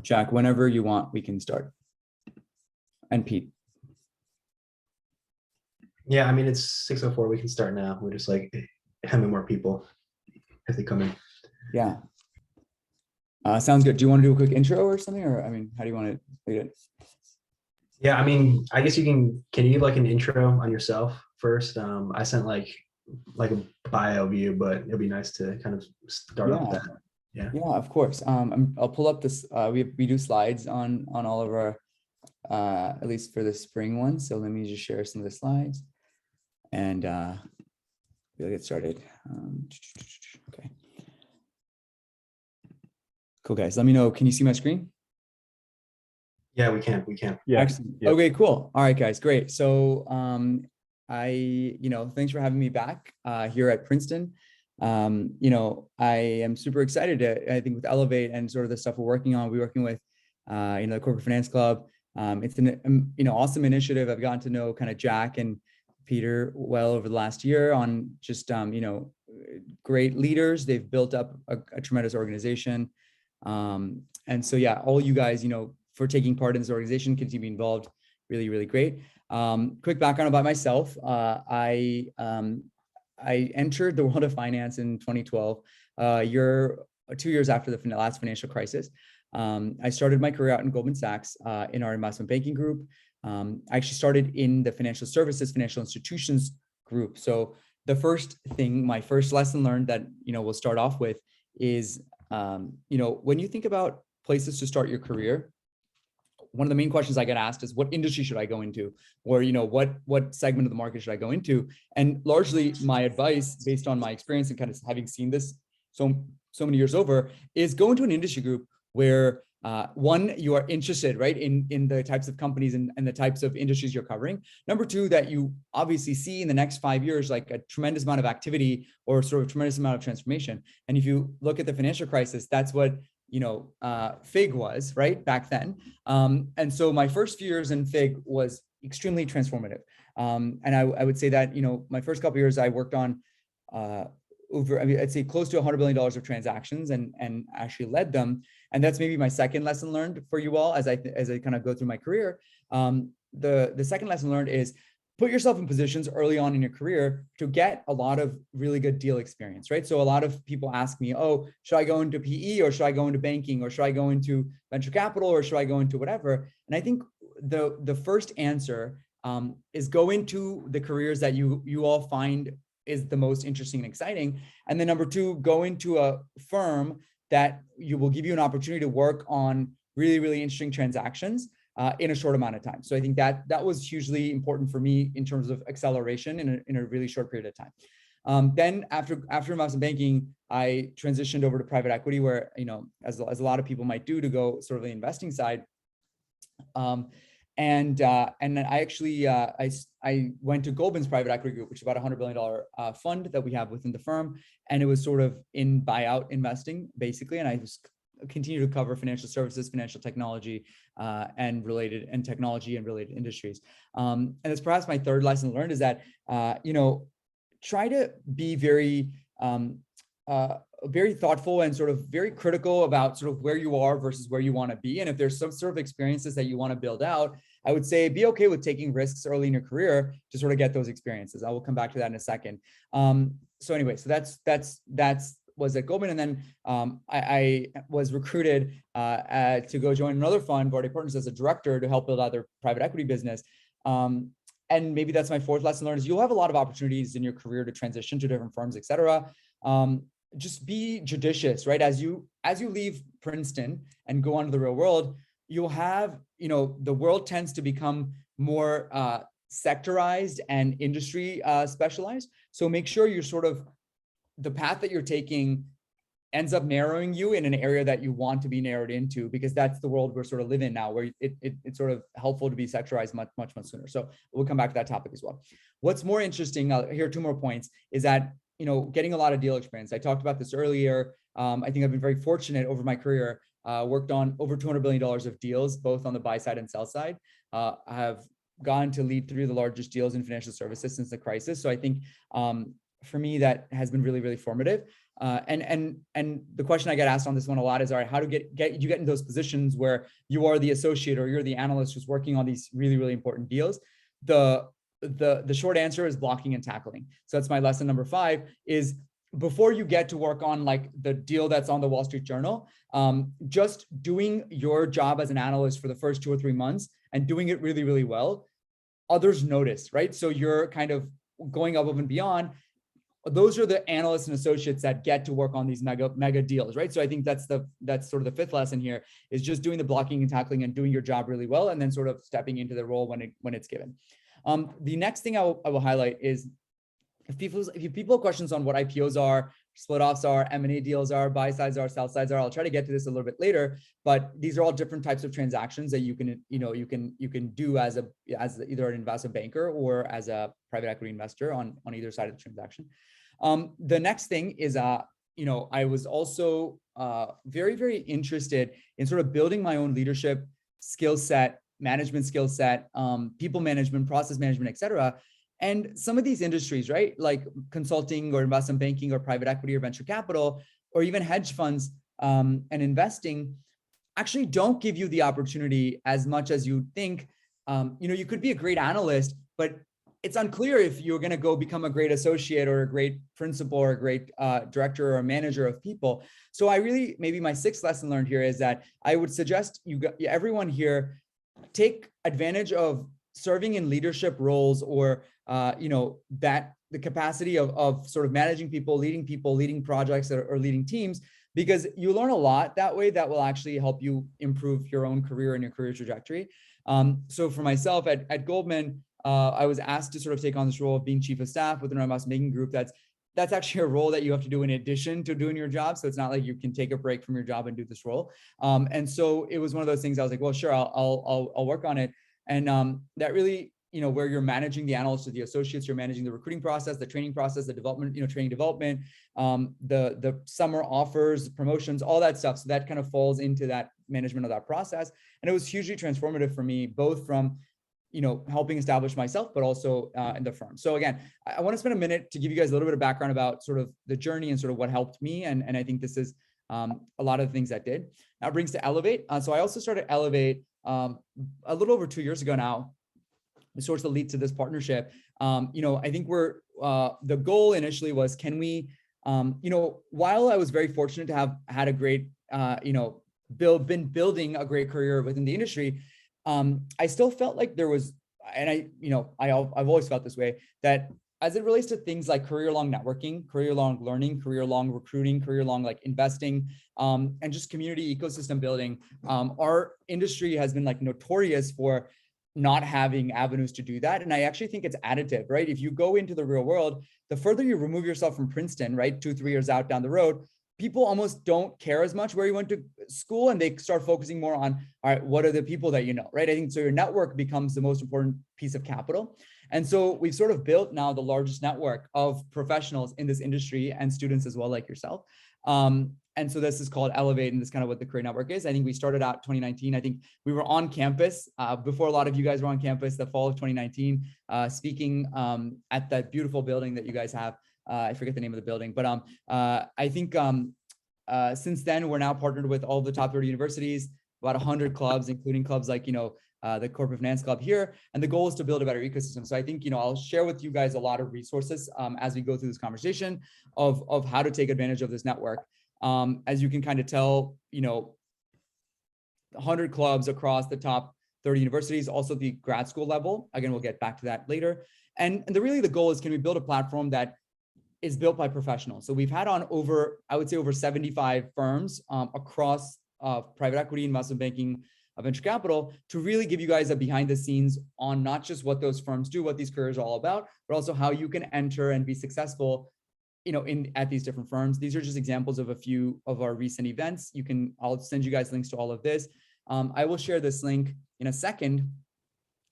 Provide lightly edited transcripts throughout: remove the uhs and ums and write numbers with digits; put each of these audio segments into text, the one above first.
Jack, whenever you want, we can start. And Pete. Yeah, I mean, it's 6:04. We can start now. We're just like having more people as they come in. Yeah. Sounds good. Do you want to do a quick intro or something? Or, I mean, how do you want to lead it? Yeah, I mean, I guess can you give like an intro on yourself first? I sent like a bio view, but it'd be nice to kind of start off that. Yeah, of course. I'll pull up this. We do slides on all of our, at least for the spring one. So let me just share some of the slides, and we'll get started. Okay. Cool, guys. Let me know. Can you see my screen? Yeah, we can. Yeah. Excellent. Yep. Okay, cool. All right, guys, great. So thanks for having me back here at Princeton. I am super excited I think with Elevate and sort of the stuff we're working on. We're working with the Corporate Finance Club. It's an awesome initiative. I've gotten to know kind of Jack and Peter well over the last year on just great leaders. They've built up a tremendous organization. And so yeah, all you guys, for taking part in this organization, continue to be involved. Really, really great. Quick background about myself. I entered the world of finance in 2012, 2 years after the last financial crisis. I started my career out in Goldman Sachs in our investment banking group. I actually started in the financial services, financial institutions group. So the first thing, my first lesson learned that, we'll start off with is, when you think about places to start your career, one of the main questions I get asked is, what industry should I go into? Or, what segment of the market should I go into? And largely my advice, based on my experience and kind of having seen this so many years over, is go into an industry group where one, you are interested, right, in the types of companies and the types of industries you're covering. Number two, that you obviously see in the next 5 years, like a tremendous amount of activity or sort of tremendous amount of transformation. And if you look at the financial crisis, that's what FIG was, right, back then. And so my first few years in FIG was extremely transformative. And I would say that, my first couple of years I worked on I'd say close to $100 billion of transactions and actually led them. And that's maybe my second lesson learned for you all as I kind of go through my career. The second lesson learned is put yourself in positions early on in your career to get a lot of really good deal experience, right? So a lot of people ask me, oh, should I go into PE or should I go into banking or should I go into venture capital or should I go into whatever? And I think the first answer is go into the careers that you all find is the most interesting and exciting. And then number two, go into a firm that will give you an opportunity to work on really, really interesting transactions in a short amount of time. So I think that was hugely important for me in terms of acceleration in a really short period of time. Then after investment banking, I transitioned over to private equity, where, as a lot of people might do, to go sort of the investing side. And then I actually, I went to Goldman's private equity group, which is about a $100 billion fund that we have within the firm. And it was sort of in buyout investing, basically. And I just continue to cover financial services, financial technology, and technology and related industries. And it's perhaps my third lesson learned is that, try to be very thoughtful and sort of very critical about sort of where you are versus where you want to be. And if there's some sort of experiences that you want to build out, I would say be okay with taking risks early in your career to sort of get those experiences. I will come back to that in a second. So anyway, so that's was at Goldman. And then I was recruited to go join another fund, Vardy Partners, as a director to help build out their private equity business. And maybe that's my fourth lesson learned is you'll have a lot of opportunities in your career to transition to different firms, et cetera. Just be judicious, right? As you leave Princeton and go on to the real world, you'll have, the world tends to become more sectorized and industry specialized. So make sure you're sort of, the path that you're taking ends up narrowing you in an area that you want to be narrowed into, because that's the world we're sort of living now, where it's sort of helpful to be sectorized much sooner. So we'll come back to that topic as well. What's more interesting, here are two more points, is that, getting a lot of deal experience. I talked about this earlier. I think I've been very fortunate over my career, worked on over $200 billion of deals, both on the buy side and sell side. I have gone to lead 3 of the largest deals in financial services since the crisis. So I think, for me, that has been really, really formative. And the question I get asked on this one a lot is, all right, how to get you get in those positions where you are the associate or you're the analyst who's working on these really, really important deals? The short answer is blocking and tackling. So that's my lesson number 5, is before you get to work on like the deal that's on the Wall Street Journal, just doing your job as an analyst for the first 2 or 3 months and doing it really, really well, others notice, right? So you're kind of going above and beyond. Those are the analysts and associates that get to work on these mega deals, right? So I think that's sort of the 5th lesson here, is just doing the blocking and tackling and doing your job really well, and then sort of stepping into the role when it's given. The next thing I will highlight is, if people have questions on what IPOs are, split offs are, M&A deals are, buy sides are, sell sides are, I'll try to get to this a little bit later, but these are all different types of transactions that you can do as either an investment banker or as a private equity investor on either side of the transaction. The next thing is, I was also very, very interested in sort of building my own leadership skill set, management skill set, people management, process management, et cetera. And some of these industries, right, like consulting or investment banking or private equity or venture capital, or even hedge funds and investing, actually don't give you the opportunity as much as you think. You could be a great analyst, but it's unclear if you're going to go become a great associate or a great principal or a great director or a manager of people. So maybe my 6th lesson learned here is that I would suggest everyone here take advantage of serving in leadership roles, or that the capacity of sort of managing people, leading projects or leading teams, because you learn a lot that way that will actually help you improve your own career and your career trajectory. So for myself at Goldman, I was asked to sort of take on this role of being chief of staff within our investment banking group. That's actually a role that you have to do in addition to doing your job. So it's not like you can take a break from your job and do this role. And so it was one of those things I was like, well, sure, I'll work on it. And that really, where you're managing the analysts or the associates, you're managing the recruiting process, the training process, the development, training development, the summer offers, promotions, all that stuff. So that kind of falls into that management of that process. And it was hugely transformative for me, both from, helping establish myself, but also in the firm. So again, I want to spend a minute to give you guys a little bit of background about sort of the journey and sort of what helped me. And I think this is a lot of the things that did. Now it brings to Elevate. So I also started Elevate a little over 2 years ago now, the source that leads to this partnership. I think the goal initially was, can we, while I was very fortunate to have had a great, been building a great career within the industry, I still felt like there was, and I've always felt this way, that as it relates to things like career-long networking, career-long learning, career-long recruiting, career-long like investing, and just community ecosystem building, our industry has been like notorious for not having avenues to do that. And I actually think it's additive, right? If you go into the real world, the further you remove yourself from Princeton, right, 2-3 years out down the road, people almost don't care as much where you went to school, and they start focusing more on, all right, what are the people that you know, right? I think so your network becomes the most important piece of capital. And so we've sort of built now the largest network of professionals in this industry and students as well, like yourself. And so this is called Elevate, and this is kind of what the Career Network is. I think we started out 2019. I think we were on campus before a lot of you guys were on campus, the fall of 2019, speaking at that beautiful building that you guys have. I forget the name of the building, but I think since then, we're now partnered with all the top 30 universities, about 100 clubs, including clubs like, the Corporate Finance Club here. And the goal is to build a better ecosystem. So I think, I'll share with you guys a lot of resources as we go through this conversation of how to take advantage of this network. As you can kind of tell, 100 clubs across the top 30 universities, also the grad school level. Again, we'll get back to that later. And the goal is, can we build a platform that is built by professionals? So we've had on over 75 firms across private equity, investment banking, venture capital, to really give you guys a behind the scenes on not just what those firms do, what these careers are all about, but also how you can enter and be successful, at these different firms. These are just examples of a few of our recent events. I'll send you guys links to all of this. I will share this link in a second.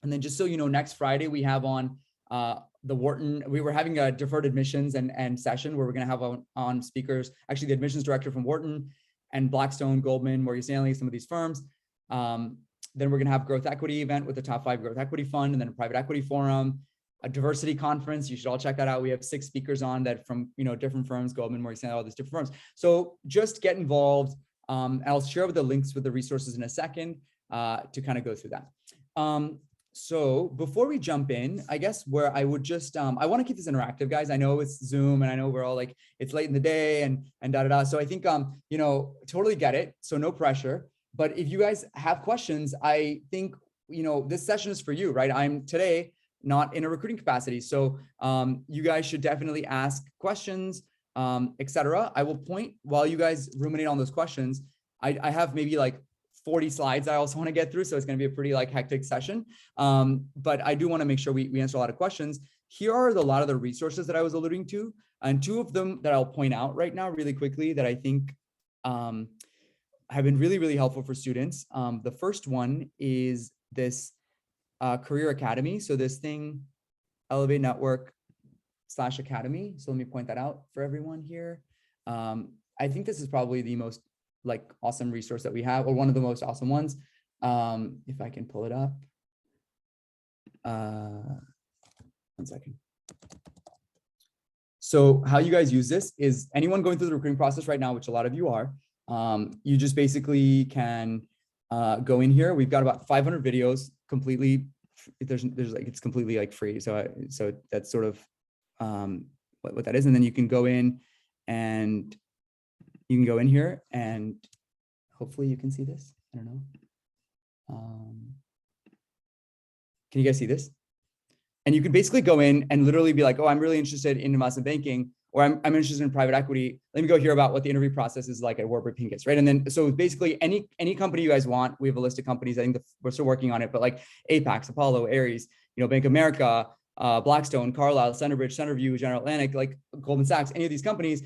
And then just so you know, next Friday we have on the Wharton, we were having a deferred admissions and session where we're going to have on speakers, actually the admissions director from Wharton and Blackstone, Goldman, Morgan Stanley, some of these firms. Then we're going to have growth equity event with the top 5 growth equity fund, and then a private equity forum. a diversity conference. You should all check that out. We have 6 speakers on that from, different firms, Goldman, Morgan Stanley, all these different firms. So just get involved. And I'll share the links with the resources in a second to kind of go through that. So before we jump in, I guess where I would just, I want to keep this interactive, guys. I know it's Zoom and I know we're all like, it's late in the day and da. So I think, totally get it. So no pressure. But if you guys have questions, I think, this session is for you, right? I'm today not in a recruiting capacity. So you guys should definitely ask questions, etc. I will point while you guys ruminate on those questions. I have maybe like 40 slides I also want to get through. So it's going to be a pretty like hectic session. But I do want to make sure we answer a lot of questions. Here are a lot of the resources that I was alluding to. And 2 of them that I'll point out right now really quickly that I think have been really, really helpful for students. The first one is this Career Academy. So this thing, Elevate Network /Academy. So let me point that out for everyone here. I think this is probably the most like awesome resource that we have, or one of the most awesome ones. If I can pull it up. 1 second. So how you guys use this is anyone going through the recruiting process right now, which a lot of you are, you just basically can go in here. We've got about 500 videos completely. There's like, it's completely like free. So that's sort of what that is. And then you can go in and you can go in here and hopefully you can see this. I don't know. Can you guys see this? And you can basically go in and literally be like, oh, I'm really interested in investment banking, or I'm interested in private equity. Let me go hear about what the interview process is like at Warburg Pincus, right? And then, so basically any company you guys want, we have a list of companies. I think we're still working on it, but like Apex, Apollo, Ares, Bank of America, Blackstone, Carlyle, Centerbridge, Centerview, General Atlantic, like Goldman Sachs, any of these companies,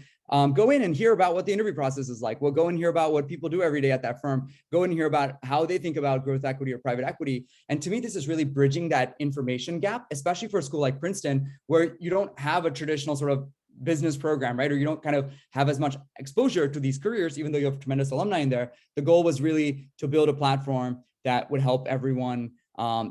go in and hear about what the interview process is like. We'll go and hear about what people do every day at that firm. Go and hear about how they think about growth equity or private equity. And to me, this is really bridging that information gap, especially for a school like Princeton, where you don't have a traditional sort of business program, right? Or you don't kind of have as much exposure to these careers, even though you have tremendous alumni in there. The goal was really to build a platform that would help everyone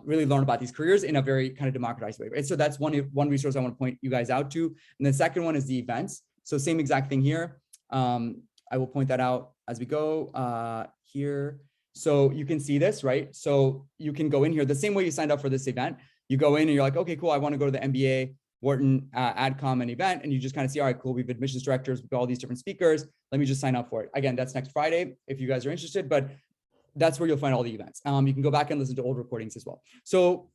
really learn about these careers in a very kind of democratized way, right? So that's one resource I want to point you guys out to. And the second one is the events. So same exact thing here. I will point that out as we go here. So you can see this, right? So you can go in here the same way you signed up for this event. You go in and you're like, okay, cool. I want to go to the MBA Wharton AdCom and event. And you just kind of see, all right, cool. We have admissions directors, we've got all these different speakers. Let me just sign up for it. Again, that's next Friday if you guys are interested, but that's where you'll find all the events. You can go back and listen to old recordings as well. So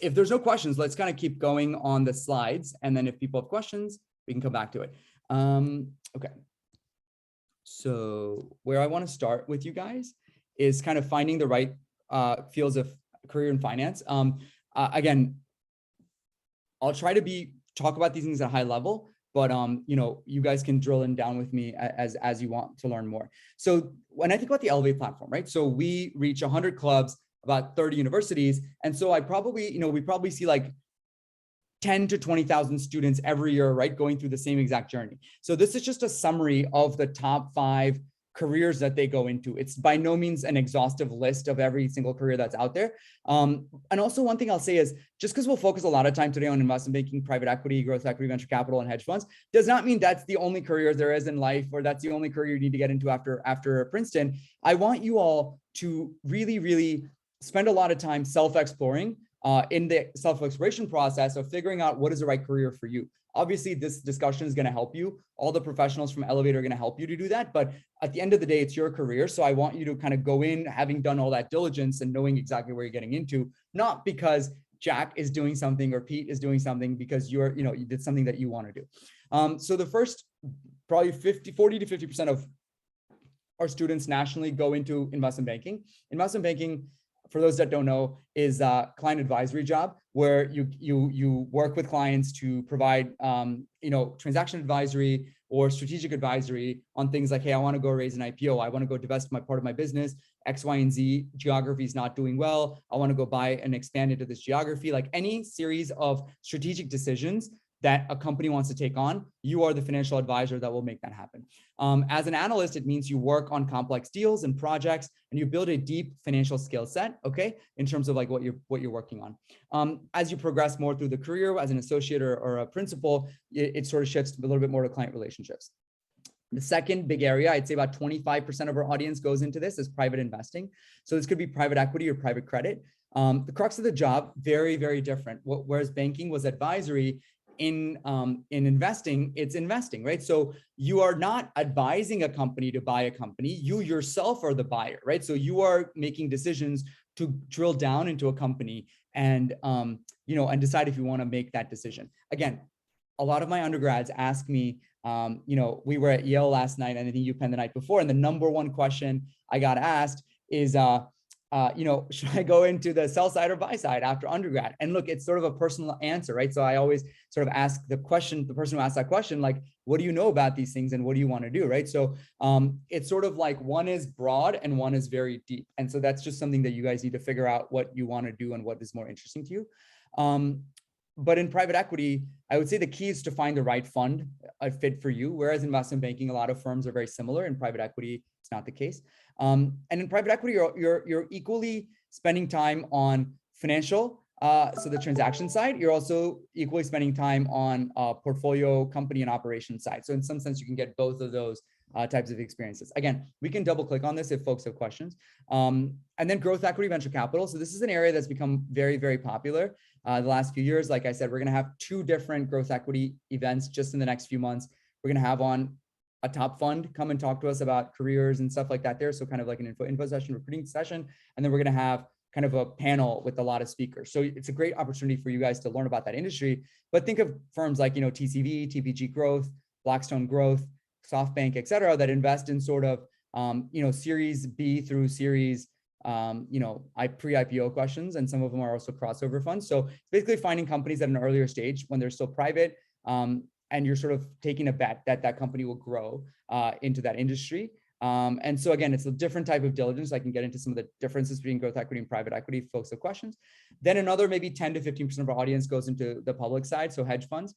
if there's no questions, let's kind of keep going on the slides. And then if people have questions, we can come back to it. Okay. So where I want to start with you guys is kind of finding the right fields of career in finance. Again, I'll try to talk about these things at a high level, but you guys can drill in down with me as you want to learn more. So when I think about the Elevate platform, right? So we reach 100 clubs, about 30 universities. And so we probably see like 10 to 20,000 students every year, right? Going through the same exact journey. So this is just a summary of the top 5 careers that they go into. It's by no means an exhaustive list of every single career that's out there. And also one thing I'll say is just because we'll focus a lot of time today on investment banking, private equity, growth equity, venture capital, and hedge funds, does not mean that's the only career there is in life, or that's the only career you need to get into after Princeton. I want you all to really, really spend a lot of time self-exploring in the self-exploration process of figuring out what is the right career for you. Obviously, this discussion is going to help you. All the professionals from Elevate are going to help you to do that. But at the end of the day, it's your career. So I want you to kind of go in having done all that diligence and knowing exactly where you're getting into, not because Jack is doing something or Pete is doing something, because you did something that you want to do. So the first probably 40 to 50% of our students nationally go into investment banking. Investment banking, for those that don't know, is a client advisory job where you work with clients to provide transaction advisory or strategic advisory on things like, hey, I want to go raise an IPO, I want to go divest my part of my business, X, Y, and Z geography is not doing well, I want to go buy and expand into this geography. Like any series of strategic decisions that a company wants to take on, you are the financial advisor that will make that happen. As an analyst, it means you work on complex deals and projects, and you build a deep financial skill set, okay, in terms of like what you're working on. As you progress more through the career as an associate or a principal, it sort of shifts a little bit more to client relationships. The second big area, I'd say about 25% of our audience goes into this, is private investing. So this could be private equity or private credit. The crux of the job, very, very different. Whereas banking was advisory, in investing, it's investing, right? So you are not advising a company to buy a company. You yourself are the buyer, right? So you are making decisions to drill down into a company and, and decide if you want to make that decision. Again, a lot of my undergrads ask me, we were at Yale last night, and I think UPenn the night before, and the number one question I got asked is, should I go into the sell side or buy side after undergrad? And look, it's sort of a personal answer, right? So I always sort of ask the person who asked that question, like, what do you know about these things and what do you want to do, right? So it's sort of like one is broad and one is very deep. And so that's just something that you guys need to figure out what you want to do and what is more interesting to you. But in private equity, I would say the key is to find the right fund, a fit for you. Whereas investment banking, a lot of firms are very similar. In private equity, it's not the case. And in private equity, you're equally spending time on financial, so the transaction side. You're also equally spending time on portfolio, company, and operation side. So in some sense, you can get both of those types of experiences. Again, we can double click on this if folks have questions. And then growth equity, venture capital. So this is an area that's become very, very popular the last few years. Like I said, we're going to have 2 different growth equity events just in the next few months. We're going to have on a top fund come and talk to us about careers and stuff like that there. So kind of like an info session, recruiting session. And then we're going to have kind of a panel with a lot of speakers. So it's a great opportunity for you guys to learn about that industry. But think of firms like, TCV, TPG Growth, Blackstone Growth, SoftBank, et cetera, that invest in sort of, Series B through Series, pre-IPO questions. And some of them are also crossover funds. So it's basically finding companies at an earlier stage when they're still private, and you're sort of taking a bet that that company will grow into that industry. And so again, it's a different type of diligence. I can get into some of the differences between growth equity and private equity if folks have questions. Then another maybe 10 to 15% of our audience goes into the public side, so hedge funds.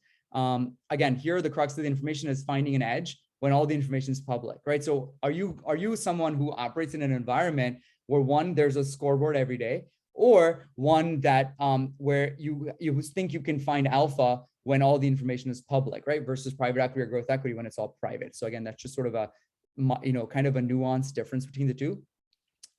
Again, here the crux of the information is finding an edge when all the information is public, right? So are you someone who operates in an environment where one, there's a scoreboard every day, or one that where you think you can find alpha when all the information is public, right? Versus private equity or growth equity when it's all private. So again, that's just sort of a, kind of a nuanced difference between the two.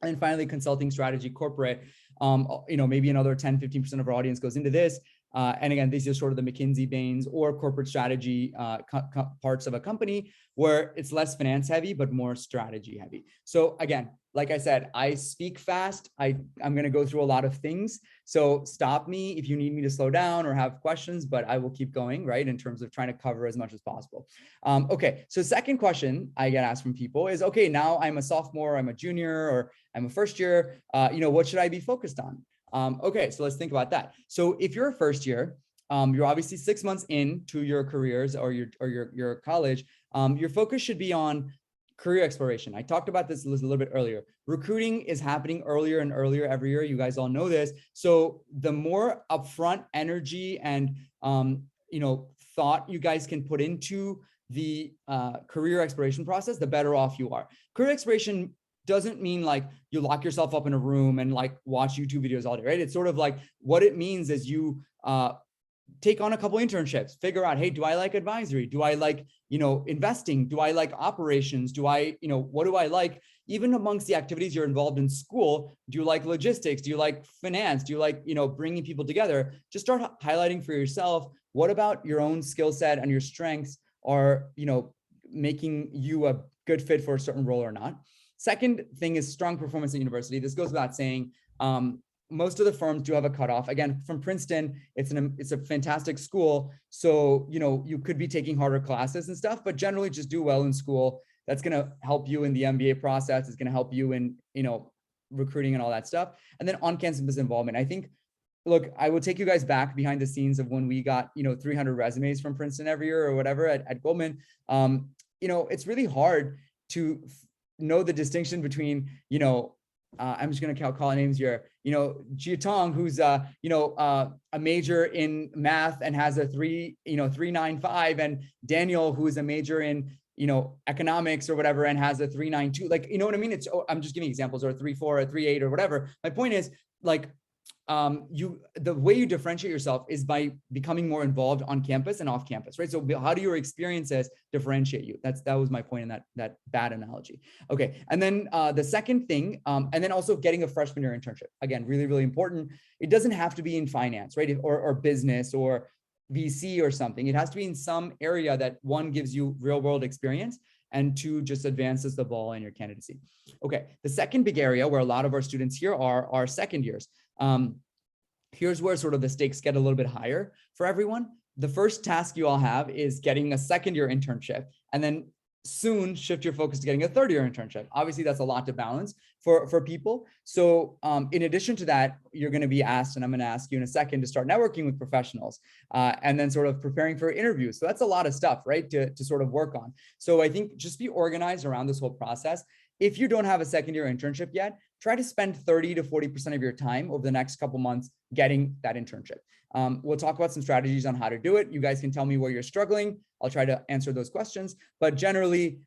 And finally, consulting, strategy, corporate, maybe another 10, 15% of our audience goes into this. And again, these are sort of the McKinsey, Bains, or corporate strategy parts of a company where it's less finance heavy, but more strategy heavy. So again, like I said, I speak fast. I'm going to go through a lot of things. So stop me if you need me to slow down or have questions, but I will keep going, right, in terms of trying to cover as much as possible. Okay, so second question I get asked from people is, okay, now I'm a sophomore, I'm a junior, or I'm a first year, what should I be focused on? Okay, so let's think about that. So if you're a first year, you're obviously 6 months into your careers or your college, your focus should be on career exploration. I talked about this a little bit earlier. Recruiting is happening earlier and earlier every year. You guys all know this. So the more upfront energy and thought you guys can put into the career exploration process, the better off you are. Career exploration doesn't mean like you lock yourself up in a room and like watch YouTube videos all day, right? It's sort of like what it means is you take on a couple internships, figure out, hey, do I like advisory? Do I like, investing? Do I like operations? Do I, what do I like? Even amongst the activities you're involved in school, do you like logistics? Do you like finance? Do you like, bringing people together? Just start highlighting for yourself, what about your own skill set and your strengths are, making you a good fit for a certain role or not. Second thing is strong performance at university. This goes without saying. Most of the firms do have a cutoff. Again, from Princeton, it's a fantastic school. So, you could be taking harder classes and stuff, but generally just do well in school. That's going to help you in the MBA process. It's going to help you in, recruiting and all that stuff. And then on-campus involvement. I think, look, I will take you guys back behind the scenes of when we got, 300 resumes from Princeton every year or whatever at Goldman. It's really hard to know the distinction between, I'm just going to call names here, Jiatong, who's, a major in math and has a 3.95, and Daniel, who is a major in, economics or whatever, and has a 3.92. Like, you know what I mean? I'm just giving examples, or a 3.4, or 3.8, or whatever. My point is, like, the way you differentiate yourself is by becoming more involved on campus and off campus, right? So how do your experiences differentiate you? That was my point in that bad analogy. Okay, and then the second thing, and then also getting a freshman year internship. Again, really, really important. It doesn't have to be in finance, right? Or business or VC or something. It has to be in some area that, one, gives you real world experience, and two, just advances the ball in your candidacy. Okay, the second big area where a lot of our students here are second years. Here's where sort of the stakes get a little bit higher for everyone. The first task you all have is getting a second year internship, and then soon shift your focus to getting a third year internship. Obviously, that's a lot to balance for people. So in addition to that, you're going to be asked, and I'm going to ask you in a second, to start networking with professionals, and then sort of preparing for interviews. So that's a lot of stuff, right, to sort of work on. So I think just be organized around this whole process. If you don't have a second year internship yet, try to spend 30 to 40% of your time over the next couple months getting that internship. We'll talk about some strategies on how to do it. You guys can tell me where you're struggling. I'll try to answer those questions. But generally,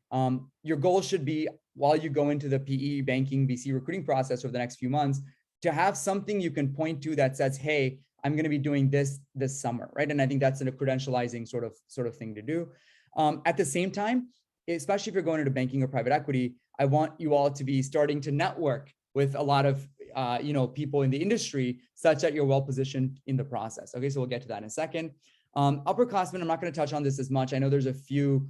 your goal should be, while you go into the PE, banking, VC recruiting process over the next few months, to have something you can point to that says, hey, I'm going to be doing this summer, right? And I think that's a credentializing sort of thing to do. At the same time, especially if you're going into banking or private equity, I want you all to be starting to network with a lot of people in the industry, such that you're well positioned in the process. Okay, so we'll get to that in a second. Upperclassmen, I'm not going to touch on this as much. I know there's a few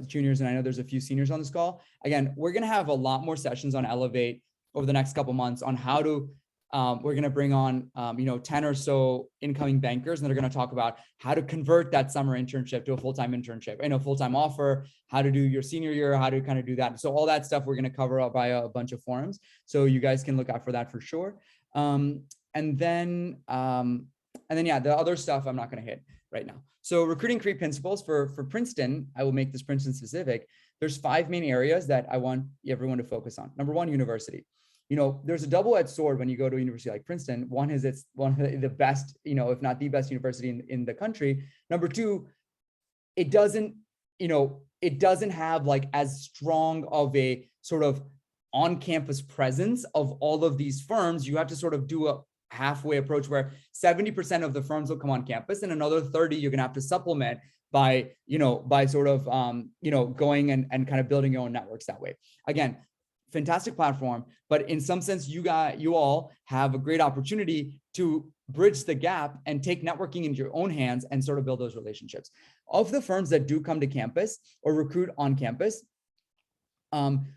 juniors, and I know there's a few seniors on this call. Again, we're going to have a lot more sessions on Elevate over the next couple months on how to. We're going to bring on 10 or so incoming bankers, and they're going to talk about how to convert that summer internship to a full-time internship, full-time offer, how to do your senior year, how to kind of do that. So all that stuff we're going to cover up via a bunch of forums. So you guys can look out for that for sure. And then the other stuff I'm not going to hit right now. So recruiting career principles for Princeton, I will make this Princeton specific. There's 5 main areas that I want everyone to focus on. Number 1, university. There's a double-edged sword when you go to a university like Princeton. One is it's one of the best, if not the best university in the country. Number 2, it doesn't have like as strong of a sort of on-campus presence of all of these firms. You have to sort of do a halfway approach where 70% of the firms will come on campus, and another 30 you're gonna have to supplement by sort of going and kind of building your own networks that way. Again, fantastic platform, but in some sense, you all have a great opportunity to bridge the gap and take networking into your own hands and sort of build those relationships. Of the firms that do come to campus or recruit on campus,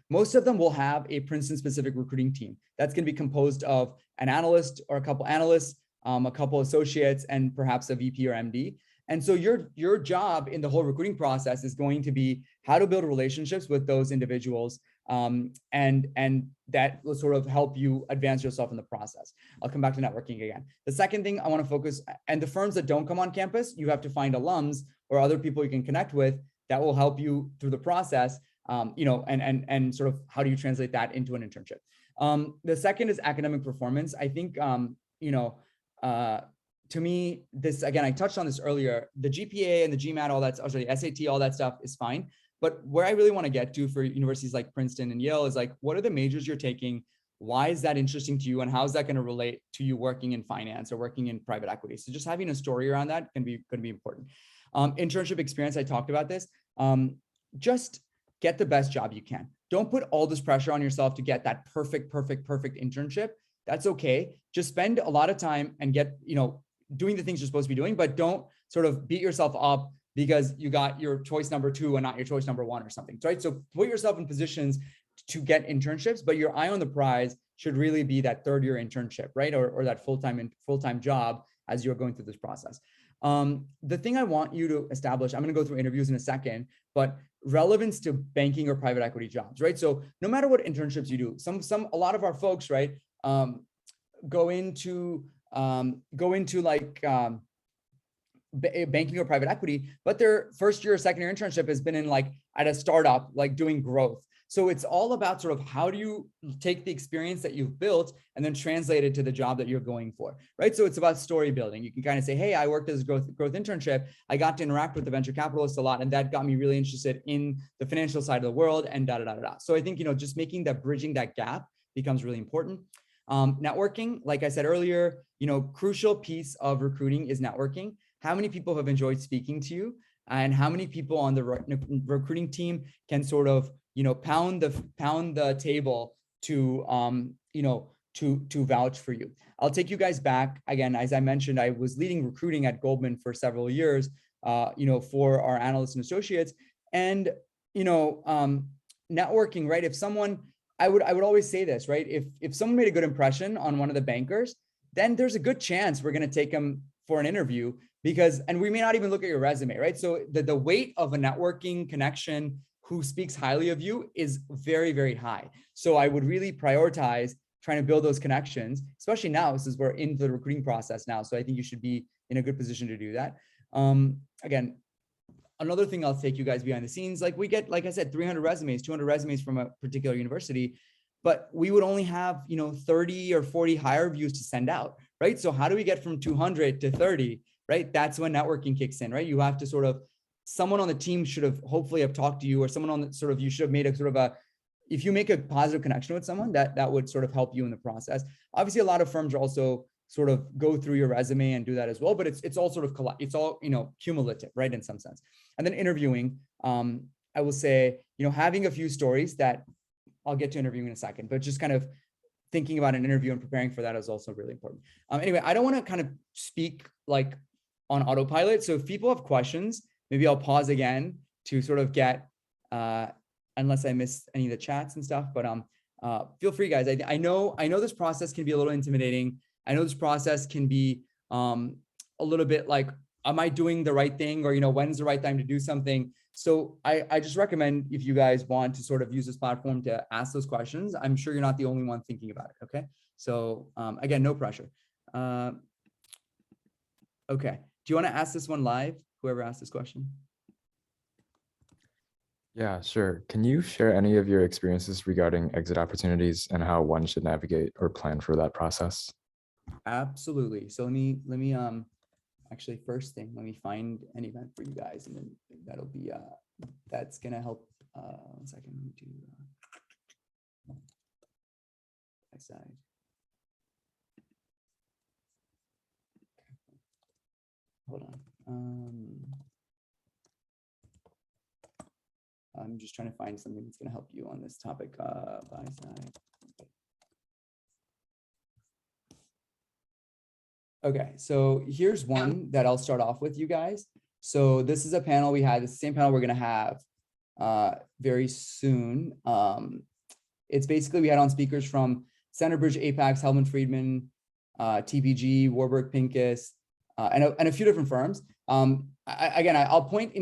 most of them will have a Princeton-specific recruiting team. That's going to be composed of an analyst or a couple analysts, a couple associates, and perhaps a VP or MD. And so your job in the whole recruiting process is going to be how to build relationships with those individuals, and that will sort of help you advance yourself in the process. I'll come back to networking again. The second thing I want to focus, and the firms that don't come on campus, you have to find alums or other people you can connect with that will help you through the process, and sort of how do you translate that into an internship. The second is academic performance. I think, to me, this, again, I touched on this earlier, the GPA and the GMAT, all that, sorry, SAT, all that stuff is fine. But where I really want to get to for universities like Princeton and Yale is like, what are the majors you're taking? Why is that interesting to you? And how is that going to relate to you working in finance or working in private equity? So just having a story around that can be important. Internship experience, I talked about this. Just get the best job you can. Don't put all this pressure on yourself to get that perfect internship. That's okay. Just spend a lot of time and get, doing the things you're supposed to be doing, but don't sort of beat yourself up because you got your choice number 2 and not your choice number 1 or something, right? So put yourself in positions to get internships, but your eye on the prize should really be that third year internship, right? Or that full-time job as you're going through this process. The thing I want you to establish, I'm going to go through interviews in a second, but relevance to banking or private equity jobs, right? So no matter what internships you do, a lot of our folks, right, go into like banking or private equity, but their first year or second year internship has been in like at a startup, like doing growth. So it's all about sort of how do you take the experience that you've built and then translate it to the job that you're going for, right? So it's about story building. You can kind of say, hey, I worked as a growth internship. I got to interact with the venture capitalists a lot, and that got me really interested in the financial side of the world and da da da da. So I think, just making that, bridging that gap becomes really important. Networking, like I said earlier, crucial piece of recruiting is networking. How many people have enjoyed speaking to you, and how many people on the recruiting team can sort of, pound the table to, to vouch for you. I'll take you guys back again. As I mentioned, I was leading recruiting at Goldman for several years, for our analysts and associates, and, networking, right? If someone, I would always say this, right? If someone made a good impression on one of the bankers, then there's a good chance we're going to take them for an interview, and we may not even look at your resume, right? So the weight of a networking connection who speaks highly of you is very, very high. So I would really prioritize trying to build those connections, especially now, since we're in the recruiting process now. So I think you should be in a good position to do that. Again, another thing I'll take you guys behind the scenes, like we get, like I said, 300 resumes, 200 resumes from a particular university, but we would only have, 30 or 40 hire reviews to send out, right? So how do we get from 200 to 30, right? That's when networking kicks in, right? You have to sort of, someone on the team should have hopefully have talked to you, or someone on the sort of, you should have made a sort of a, if you make a positive connection with someone, that would sort of help you in the process. Obviously, a lot of firms are also sort of go through your resume and do that as well, but it's all sort of, it's all, cumulative, right? In some sense. And then interviewing, I will say, having a few stories that, I'll get to interviewing in a second, but just kind of thinking about an interview and preparing for that is also really important. Anyway, I don't want to kind of speak like on autopilot. So if people have questions, maybe I'll pause again to sort of get, unless I missed any of the chats and stuff, but feel free, guys. I know this process can be a little intimidating. I know this process can be a little bit like, am I doing the right thing? Or, when's the right time to do something? So I just recommend, if you guys want to sort of use this platform to ask those questions, I'm sure you're not the only one thinking about it. Okay. So again, no pressure. Okay. Do you want to ask this one live? Whoever asked this question. Yeah, sure. Can you share any of your experiences regarding exit opportunities and how one should navigate or plan for that process? Absolutely. So let me actually, first thing, let me find an event for you guys, and then that'll be that's gonna help. 1 second, let me do my side. Hold on. I'm just trying to find something that's gonna help you on this topic. Buy side. Okay, so here's one that I'll start off with, you guys. So this is a panel we had. It's the same panel we're gonna have very soon. It's basically, we had on speakers from Centerbridge, Apex, Hellman Friedman, TPG, Warburg Pincus, and a few different firms. I'll point,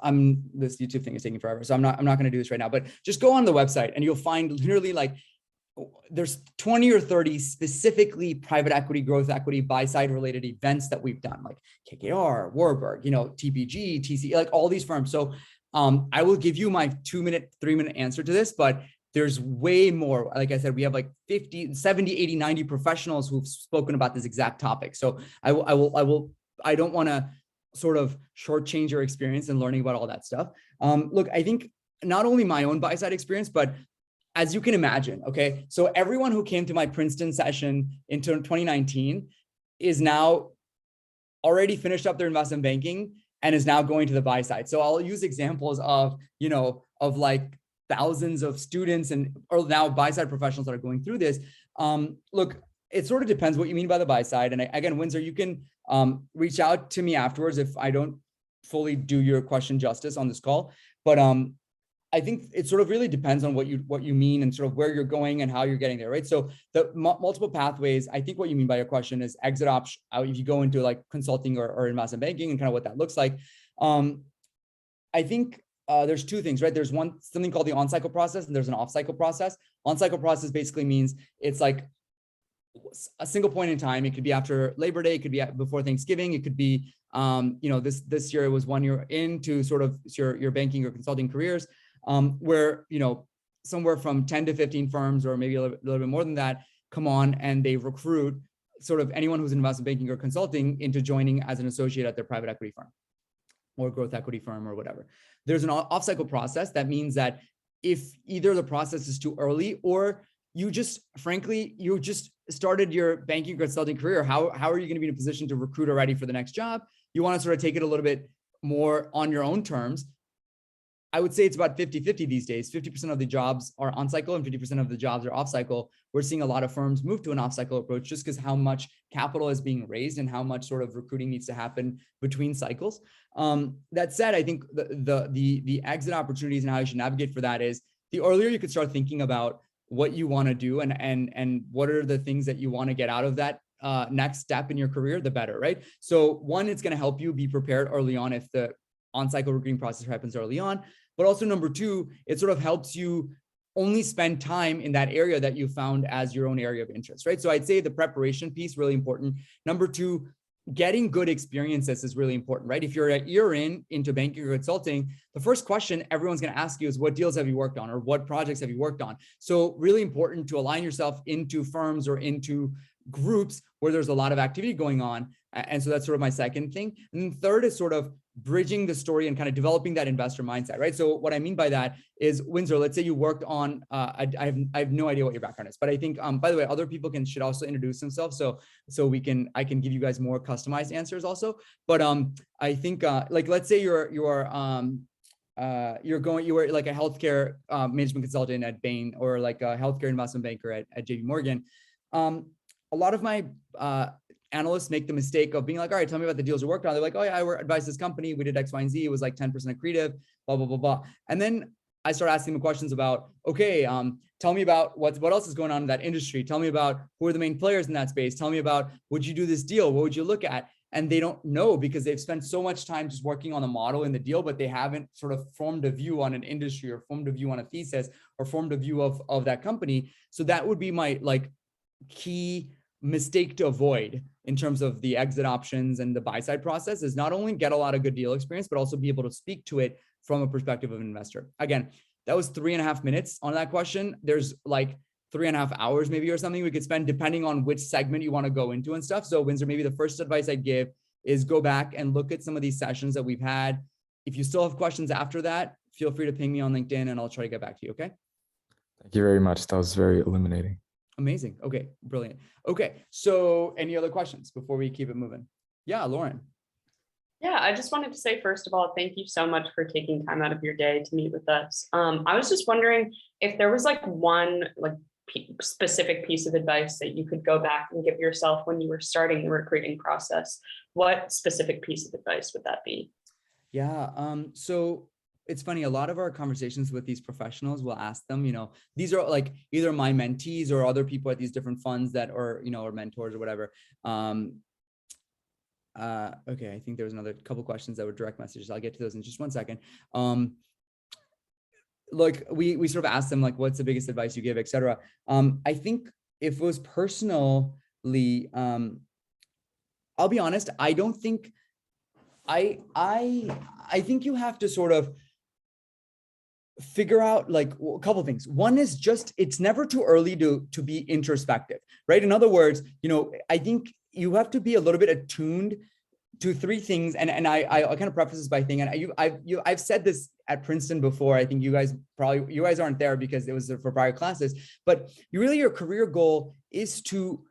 I'm this YouTube thing is taking forever, so I'm not going to do this right now, but just go on the website and you'll find literally like there's 20 or 30 specifically private equity, growth equity, buy side related events that we've done, like KKR, Warburg, TPG, TC, like all these firms. So I will give you my 2-minute, 3-minute answer to this, but there's way more. Like I said, we have like 50, 70, 80, 90 professionals who've spoken about this exact topic. So I don't want to sort of shortchange your experience in learning about all that stuff. Look, I think not only my own buy side experience, but as you can imagine, okay, so everyone who came to my Princeton session in 2019 is now already finished up their investment banking and is now going to the buy side. So I'll use examples of, of like thousands of students or now buy side professionals that are going through this. Look, it sort of depends what you mean by the buy side. And again, Windsor, you can reach out to me afterwards if I don't fully do your question justice on this call. But I think it sort of really depends on what you mean and sort of where you're going and how you're getting there, right? So the multiple pathways, I think what you mean by your question is exit option. If you go into like consulting or investment banking and kind of what that looks like. I think there's two things, right? There's something called the on-cycle process and there's an off-cycle process. On-cycle process basically means it's like a single point in time. It could be after Labor Day, it could be before Thanksgiving, it could be, this year it was 1 year into sort of your banking or consulting careers. Where, somewhere from 10 to 15 firms, or maybe a little bit more than that, come on and they recruit sort of anyone who's in investment banking or consulting into joining as an associate at their private equity firm or growth equity firm or whatever. There's an off-cycle process. That means that if either the process is too early, or you just, frankly, you just started your banking consulting career, how are you going to be in a position to recruit already for the next job? You want to sort of take it a little bit more on your own terms. I would say it's about 50-50 these days. 50% of the jobs are on cycle and 50% of the jobs are off cycle. We're seeing a lot of firms move to an off cycle approach just because how much capital is being raised and how much sort of recruiting needs to happen between cycles. That said, I think the exit opportunities and how you should navigate for that is the earlier you could start thinking about what you want to do and what are the things that you want to get out of that next step in your career, the better, right? So one, it's going to help you be prepared early on if the on-cycle recruiting process happens early on. But also number two, it sort of helps you only spend time in that area that you found as your own area of interest, right? So I'd say the preparation piece, really important. Number two, getting good experiences is really important, right? If you're a year into banking or consulting, the first question everyone's going to ask you is, what deals have you worked on, or what projects have you worked on? So really important to align yourself into firms or into groups where there's a lot of activity going on. And so that's sort of my second thing. And then third is sort of bridging the story and kind of developing that investor mindset, right? So what I mean by that is, Windsor, let's say you worked on, I have no idea what your background is, but I think, by the way, other people should also introduce themselves. So I can give you guys more customized answers also. But I think like, let's say you were like a healthcare management consultant at Bain, or like a healthcare investment banker at JP Morgan. A lot of my analysts make the mistake of being like, all right, tell me about the deals you worked on. They're like, oh yeah, I advised this company. We did X, Y, and Z. It was like 10% accretive, blah, blah, blah, blah. And then I start asking them questions about, okay, tell me about what else is going on in that industry. Tell me about who are the main players in that space. Tell me about, would you do this deal? What would you look at? And they don't know because they've spent so much time just working on the model in the deal, but they haven't sort of formed a view on an industry, or formed a view on a thesis, or formed a view of that company. So that would be my like key mistake to avoid in terms of the exit options and the buy side process, is not only get a lot of good deal experience, but also be able to speak to it from a perspective of an investor. Again, that was 3.5 minutes on that question. There's like 3.5 hours maybe or something we could spend depending on which segment you want to go into and stuff. So Windsor, maybe the first advice I'd give is go back and look at some of these sessions that we've had. If you still have questions after that, feel free to ping me on LinkedIn and I'll try to get back to you. Okay. Thank you very much. That was very illuminating. Amazing. Okay, brilliant. Okay, so any other questions before we keep it moving? Yeah, Lauren. Yeah, I just wanted to say, first of all, thank you so much for taking time out of your day to meet with us. I was just wondering if there was like one like specific piece of advice that you could go back and give yourself when you were starting the recruiting process. What specific piece of advice would that be? Yeah, so it's funny, a lot of our conversations with these professionals will ask them, these are like either my mentees or other people at these different funds that are, or mentors or whatever. Okay, I think there was another couple questions that were direct messages. I'll get to those in just one second. Like we sort of asked them like, what's the biggest advice you give, et cetera. I think if it was personally, I'll be honest, I don't think, I think you have to sort of figure out like a couple of things. One is just, it's never too early to be introspective, right? In other words, I think you have to be a little bit attuned to three things. And I kind of preface this by saying, and I've said this at Princeton before. I think you guys aren't there because it was for prior classes, but your career goal is to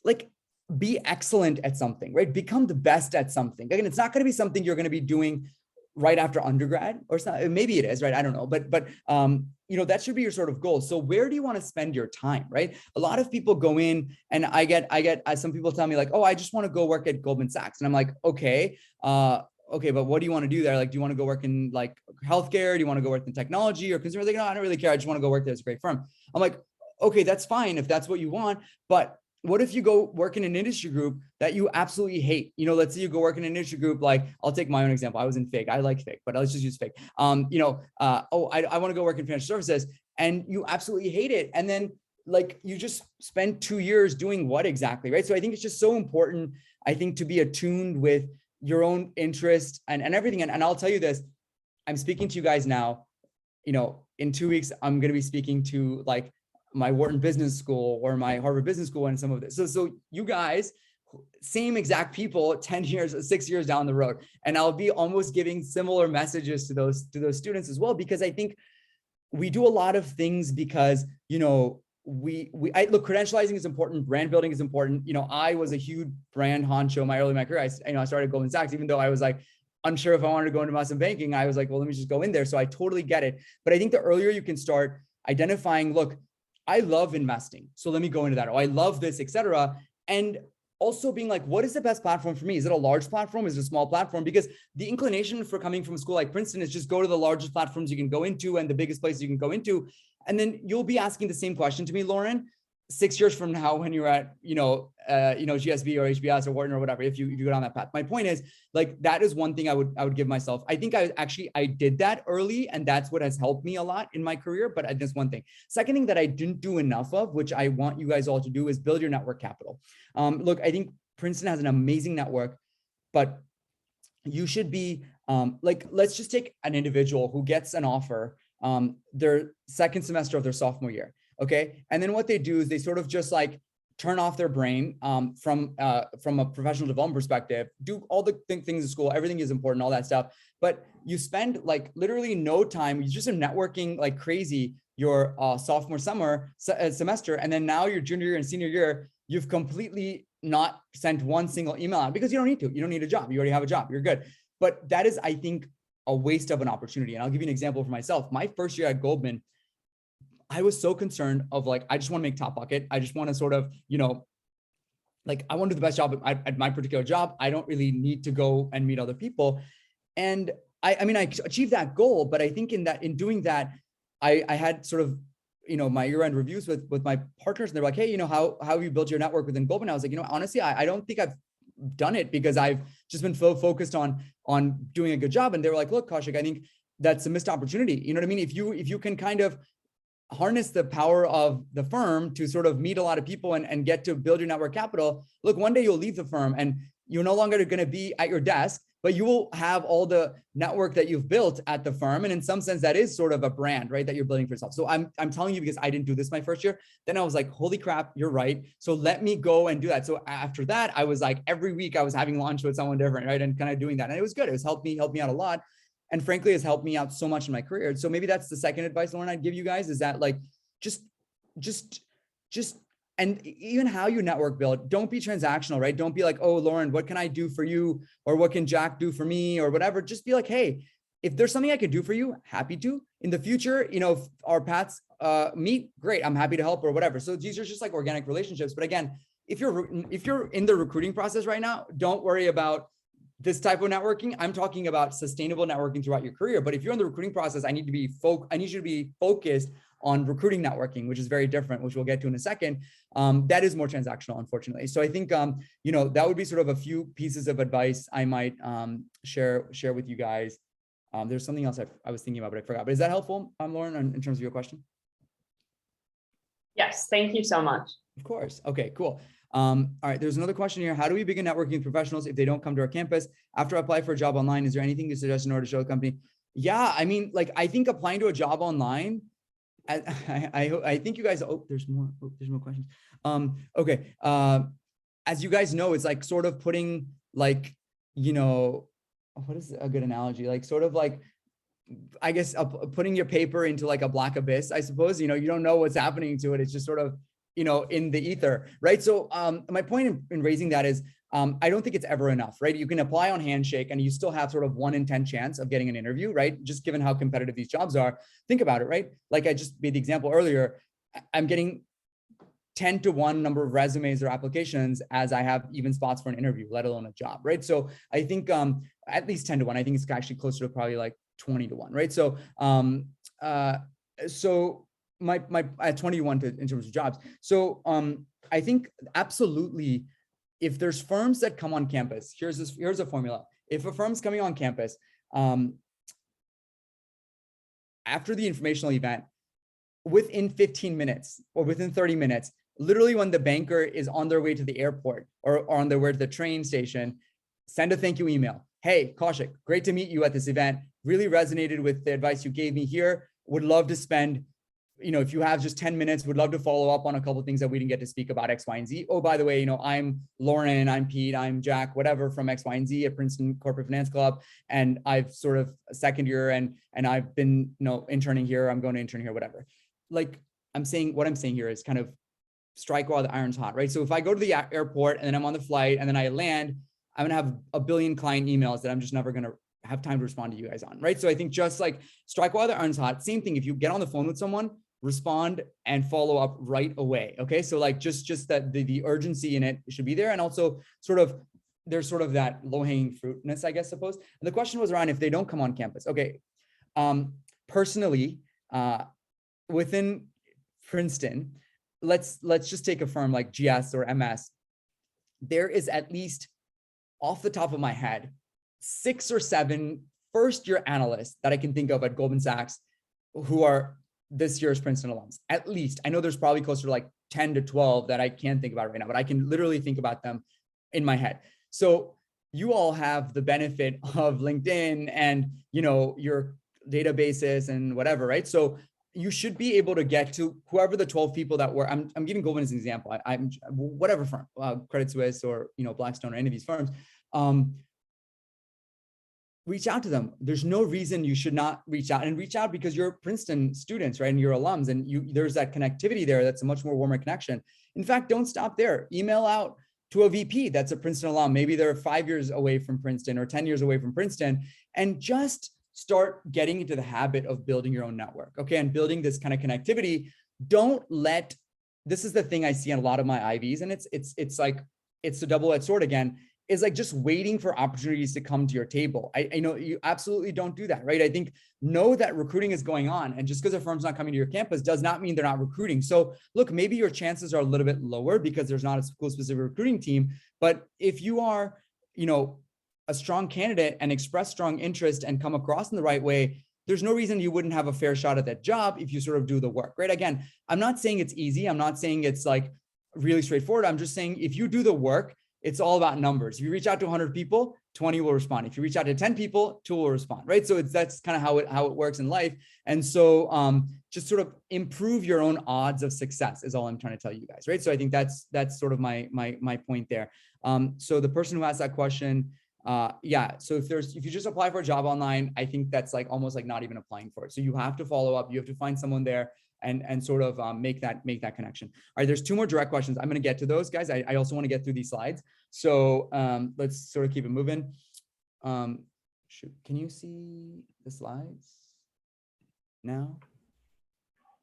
like be excellent at something, right? Become the best at something. Again, it's not going to be something you're going to be doing right after undergrad, or something. Maybe it is, right? I don't know, but that should be your sort of goal. So where do you want to spend your time, right? A lot of people go in, and I get some people tell me like, oh, I just want to go work at Goldman Sachs, and I'm like, okay, but what do you want to do there? Like, do you want to go work in like healthcare? Do you want to go work in technology? Or consumer? Like, no, I don't really care. I just want to go work there. It's a great firm. I'm like, okay, that's fine if that's what you want, but what if you go work in an industry group that you absolutely hate? Let's say you go work in an industry group, like I'll take my own example. I was in FIG. I like FIG, but let's just use FIG. I want to go work in financial services, and you absolutely hate it. And then like you just spend 2 years doing what exactly, right? So I think it's just so important, I think, to be attuned with your own interest and everything. And I'll tell you this, I'm speaking to you guys now. in 2 weeks, I'm going to be speaking to like my Wharton Business School or my Harvard Business School and some of this. So you guys, same exact people 10 years, 6 years down the road. And I'll be almost giving similar messages to those students as well, because I think we do a lot of things because, look, credentializing is important. Brand building is important. I was a huge brand honcho in my career. I started at Goldman Sachs, even though I was like unsure if I wanted to go into investment banking. I was like, well, let me just go in there. So I totally get it. But I think the earlier you can start identifying, look, I love investing, so let me go into that. Oh, I love this, etc. And also being like, what is the best platform for me? Is it a large platform? Is it a small platform? Because the inclination for coming from a school like Princeton is just go to the largest platforms you can go into and the biggest places you can go into. And then you'll be asking the same question to me, Lauren, 6 years from now when you're at, GSB or HBS or Wharton or whatever, if you go down that path. My point is, like, that is one thing I would give myself. I think I did that early, and that's what has helped me a lot in my career, but that's one thing. Second thing that I didn't do enough of, which I want you guys all to do, is build your network capital. Look, I think Princeton has an amazing network, but you should be let's just take an individual who gets an offer their second semester of their sophomore year. Okay. And then what they do is they sort of just like turn off their brain from a professional development perspective, do all the things in school, everything is important, all that stuff. But you spend like literally no time, you just are networking like crazy your sophomore semester. And then now your junior year and senior year, you've completely not sent one single email out because you don't need to. You don't need a job. You already have a job. You're good. But that is, I think, a waste of an opportunity. And I'll give you an example for myself. My first year at Goldman, I was so concerned of like, I just want to make top bucket. I just want to sort of, like I want to do the best job at my particular job. I don't really need to go and meet other people. And I mean, I achieved that goal, but I think in doing that, I had sort of, my year-end reviews with my partners, and they're like, hey, how have you built your network within Goldman? I was like, honestly, I don't think I've done it because I've just been focused on doing a good job. And they were like, look, Kaushik, I think that's a missed opportunity. You know what I mean? If you can kind of harness the power of the firm to sort of meet a lot of people and get to build your network capital, look, one day you'll leave the firm and you're no longer going to be at your desk, but you will have all the network that you've built at the firm. And in some sense, that is sort of a brand, right, that you're building for yourself. So I'm telling you, because I didn't do this my first year, then I was like, holy crap, you're right. So let me go and do that. So after that, I was like, every week I was having lunch with someone different, right? And kind of doing that. And it was good. It was helped me out a lot. And frankly, it's helped me out so much in my career. So maybe that's the second advice, Lauren, I'd give you guys, is that like, just, and even how you network build, don't be transactional, right? Don't be like, oh, Lauren, what can I do for you? Or what can Jack do for me or whatever? Just be like, hey, if there's something I could do for you, happy to. In the future, if our paths meet, great, I'm happy to help or whatever. So these are just like organic relationships. But again, if you're in the recruiting process right now, don't worry about this type of networking. I'm talking about sustainable networking throughout your career. But if you're in the recruiting process, I need you to be focused on recruiting networking, which is very different, which we'll get to in a second. That is more transactional, unfortunately. So I think, that would be sort of a few pieces of advice I might share with you guys. There's something else I was thinking about, but I forgot. But is that helpful, Lauren, in terms of your question? Yes, thank you so much. Of course. Okay, cool. All right, there's another question here. How do we begin networking with professionals if they don't come to our campus? After I apply for a job online, is there anything you suggest in order to show the company? Yeah, I mean, like, I think applying to a job online, I think you guys, there's more questions. Okay. As you guys know, it's like sort of putting like, what is a good analogy? Like sort of like, I guess, putting your paper into like a black abyss, I suppose, you don't know what's happening to it. It's just sort of, in the ether, right? So my point in raising that is, I don't think it's ever enough, right? You can apply on Handshake and you still have sort of 1 in 10 chance of getting an interview, right? Just given how competitive these jobs are. Think about it, right? Like I just made the example earlier, I'm getting 10 to 1 number of resumes or applications as I have even spots for an interview, let alone a job, right? So I think at least 10 to 1, I think it's actually closer to probably like 20 to 1, right? So my at 21 in terms of jobs. So I think absolutely, if there's firms that come on campus, here's a formula. If a firm's coming on campus, after the informational event, within 15 minutes or within 30 minutes, literally when the banker is on their way to the airport or on their way to the train station, send a thank you email. Hey, Kaushik, great to meet you at this event. Really resonated with the advice you gave me here. would love to spend, if you have just 10 minutes, would love to follow up on a couple of things that we didn't get to speak about X, Y, and Z. Oh, by the way, I'm Lauren, I'm Pete, I'm Jack, whatever from X, Y, and Z at Princeton Corporate Finance Club. And I've sort of second year and I've been, interning here. I'm going to intern here, whatever. Like what I'm saying here is kind of strike while the iron's hot, right? So if I go to the airport and then I'm on the flight and then I land, I'm going to have a billion client emails that I'm just never going to have time to respond to you guys on, right? So I think just like strike while the iron's hot, same thing. If you get on the phone with someone, respond and follow up right away. Okay. So like just that the urgency in it should be there. And also there's sort of that low hanging fruitness, I guess, suppose. And the question was around if they don't come on campus. Okay. Personally, within Princeton, let's just take a firm like GS or MS. There is at least, off the top of my head, 6 or 7 first-year analysts that I can think of at Goldman Sachs who are this year's Princeton alums. At least. I know there's probably closer to like 10 to 12 that I can't think about right now, but I can literally think about them in my head. So you all have the benefit of LinkedIn and, your databases and whatever, right? So you should be able to get to whoever the 12 people that were, I'm giving Goldman as an example. I'm whatever firm, Credit Suisse or, Blackstone or any of these firms, reach out to them. There's no reason you should not reach out because you're Princeton students, right? And you're alums and there's that connectivity there. That's a much more warmer connection. In fact, don't stop there. Email out to a VP that's a Princeton alum. Maybe they're 5 years away from Princeton or 10 years away from Princeton, and just start getting into the habit of building your own network. Okay. And building this kind of connectivity. This is the thing I see in a lot of my IVs. And it's like, it's a double-edged sword again, is like just waiting for opportunities to come to your table. I know you absolutely don't do that, right? I think know that recruiting is going on, and just because a firm's not coming to your campus does not mean they're not recruiting. So look, maybe your chances are a little bit lower because there's not a school-specific recruiting team. But if you are, a strong candidate and express strong interest and come across in the right way, there's no reason you wouldn't have a fair shot at that job if you sort of do the work, right? Again, I'm not saying it's easy. I'm not saying it's like really straightforward. I'm just saying if you do the work, it's all about numbers. If you reach out to 100 people, 20 will respond. If you reach out to 10 people, 2 will respond, right? So that's kind of how it works in life. And so just sort of improve your own odds of success is all I'm trying to tell you guys, right? So I think that's sort of my point there. So the person who asked that question, yeah. So if you just apply for a job online, I think that's like almost like not even applying for it. So you have to follow up. You have to find someone there and sort of make that connection. All right, there's 2 more direct questions. I'm going to get to those, guys. I also want to get through these slides. So let's sort of keep it moving. Can you see the slides now?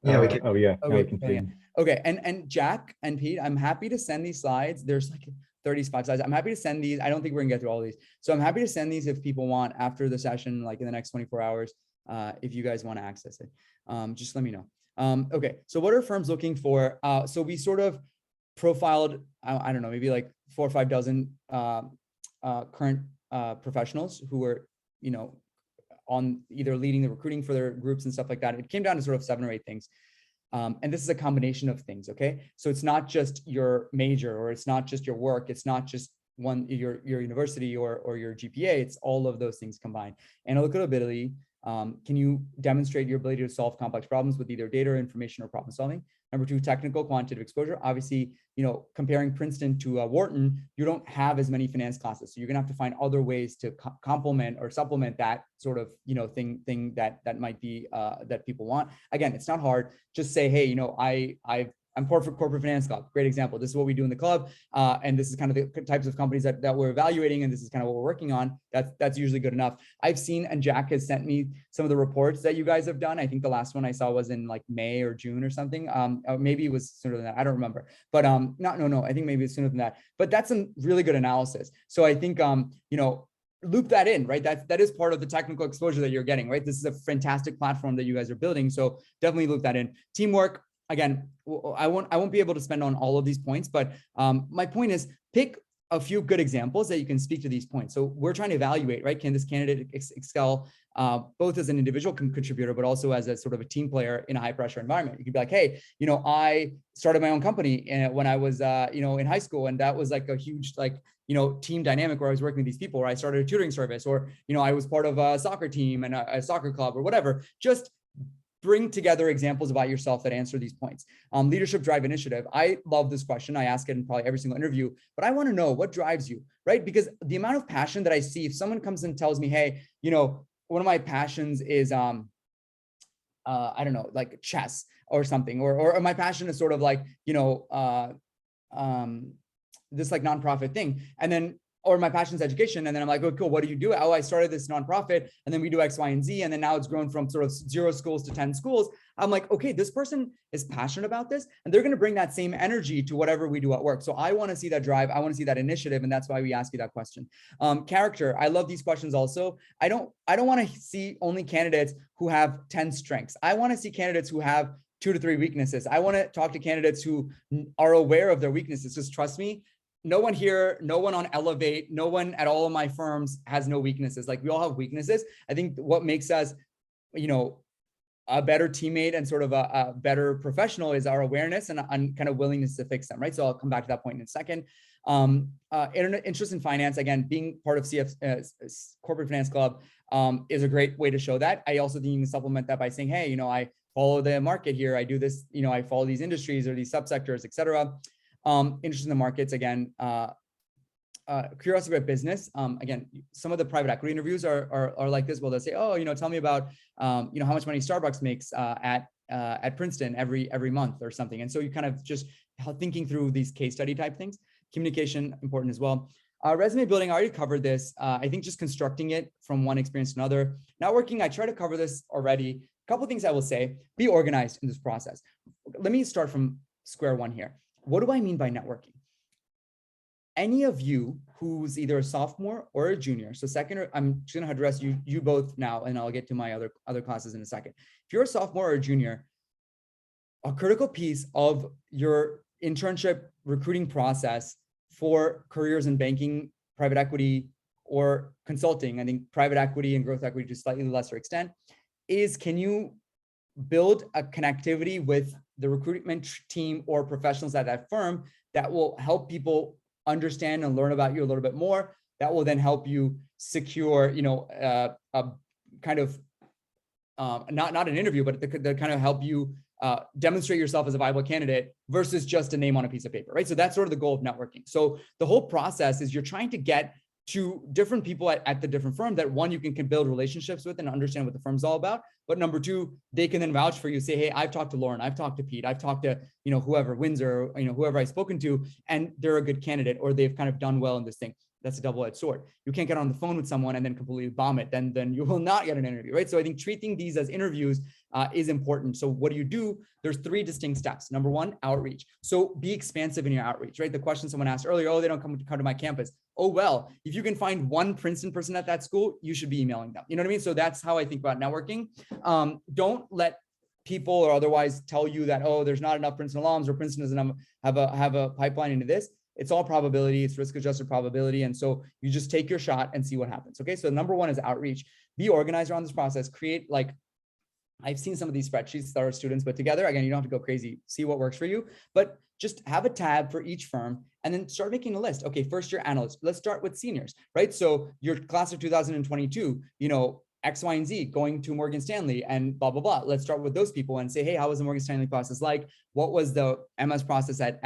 Yeah, we can. Oh yeah. Okay, No, we can see. okay. And Jack and Pete, I'm happy to send these slides. There's like 35 slides. I'm happy to send these. I don't think we're gonna get through all of these. So I'm happy to send these if people want after the session, like in the next 24 hours, if you guys want to access it. Just let me know. Okay, so what are firms looking for? So we sort of profiled, I don't know, maybe like 4 or 5 dozen current professionals who were, on either leading the recruiting for their groups and stuff like that. It came down to sort of 7 or 8 things. And this is a combination of things, okay? So it's not just your major, or it's not just your work, it's not just your university or your GPA, it's all of those things combined. Analytical ability, can you demonstrate your ability to solve complex problems with either data or information or problem solving? Number 2, technical quantitative exposure. Obviously, comparing Princeton to Wharton, you don't have as many finance classes. So you're gonna have to find other ways to complement or supplement that sort of, thing that might be, that people want. Again, it's not hard. Just say, hey, I'm corporate finance club. Great example. This is what we do in the club. And this is kind of the types of companies that we're evaluating. And this is kind of what we're working on. That's usually good enough. I've seen, and Jack has sent me some of the reports that you guys have done. I think the last one I saw was in like May or June or something. Or maybe it was sooner than that. I don't remember. But no, I think maybe it's sooner than that. But that's some really good analysis. So I think, loop that in, right? That is part of the technical exposure that you're getting, right? This is a fantastic platform that you guys are building. So definitely loop that in. Teamwork. Again, I won't be able to spend on all of these points, but my point is pick a few good examples that you can speak to these points. So we're trying to evaluate, right? Can this candidate excel both as an individual contributor, but also as a sort of a team player in a high pressure environment? You could be like, hey, I started my own company when I was, in high school, and that was like a huge, team dynamic where I was working with these people, where I started a tutoring service, or, I was part of a soccer team and a soccer club or whatever. Just bring together examples about yourself that answer these points. Leadership drive initiative. I love this question. I ask it in probably every single interview, but I want to know what drives you, right? Because the amount of passion that I see, if someone comes and tells me, hey, one of my passions is, I don't know, like chess or something, or my passion is sort of like, this like nonprofit thing. And then, or my passion is education. And then I'm like, oh, cool. What do you do? Oh, I started this nonprofit and then we do X, Y, and Z. And then now it's grown from sort of 0 schools to 10 schools. I'm like, okay, this person is passionate about this and they're going to bring that same energy to whatever we do at work. So I want to see that drive. I want to see that initiative. And that's why we ask you that question. Character. I love these questions also. I don't want to see only candidates who have 10 strengths. I want to see candidates who have 2 to 3 weaknesses. I want to talk to candidates who are aware of their weaknesses. Just trust me. No one here, no one on Elevate, no one at all of my firms has no weaknesses. Like we all have weaknesses. I think what makes us, a better teammate and sort of a better professional is our awareness and kind of willingness to fix them, right? So I'll come back to that point in a second. Interest in finance, again, being part of Corporate Finance Club is a great way to show that. I also think you can supplement that by saying, hey, I follow the market here. I do this, I follow these industries or these subsectors, et cetera. Interest in the markets, again, curiosity about business. Again, some of the private equity interviews are like this. Well, they'll say, oh, tell me about, how much money Starbucks makes at Princeton every month or something. And so you kind of just thinking through these case study type things. Communication, important as well. Resume building, I already covered this. I think just constructing it from one experience to another. Networking, I try to cover this already. A couple of things I will say, be organized in this process. Let me start from square one here. What do I mean by networking? Any of you who's either a sophomore or a junior, so second, I'm just gonna address you both now, and I'll get to my other classes in a second. If you're a sophomore or a junior, a critical piece of your internship recruiting process for careers in banking, private equity, or consulting, I think private equity and growth equity to a slightly lesser extent, is can you build a connectivity with the recruitment team or professionals at that firm that will help people understand and learn about you a little bit more. That will then help you secure, a kind of not an interview, but the kind of help you demonstrate yourself as a viable candidate versus just a name on a piece of paper, right? So that's sort of the goal of networking. So the whole process is you're trying to get to different people at the different firm that one, you can build relationships with and understand what the firm's all about. But number two, they can then vouch for you, say, hey, I've talked to Lauren, I've talked to Pete, I've talked to, whoever, Windsor, whoever I've spoken to, and they're a good candidate, or they've kind of done well in this thing. That's a double-edged sword. You can't get on the phone with someone and then completely bomb it. Then you will not get an interview, right? So I think treating these as interviews is important. So what do? There's 3 distinct steps. Number 1, outreach. So be expansive in your outreach, right? The question someone asked earlier, oh, they don't come to my campus. Oh, well, if you can find one Princeton person at that school, you should be emailing them. You know what I mean? So that's how I think about networking. Don't let people or otherwise tell you that, oh, there's not enough Princeton alums or Princeton doesn't have a pipeline into this. It's all probability. It's risk-adjusted probability. And so you just take your shot and see what happens. Okay. So number 1 is outreach. Be organized around this process. Create, like, I've seen some of these spreadsheets that our students put together. Again, you don't have to go crazy. See what works for you, but just have a tab for each firm and then start making a list. Okay. First year analysts. Let's start with seniors, right? So your class of 2022, X, Y, and Z going to Morgan Stanley and blah, blah, blah. Let's start with those people and say, hey, how was the Morgan Stanley process like? What was the MS process at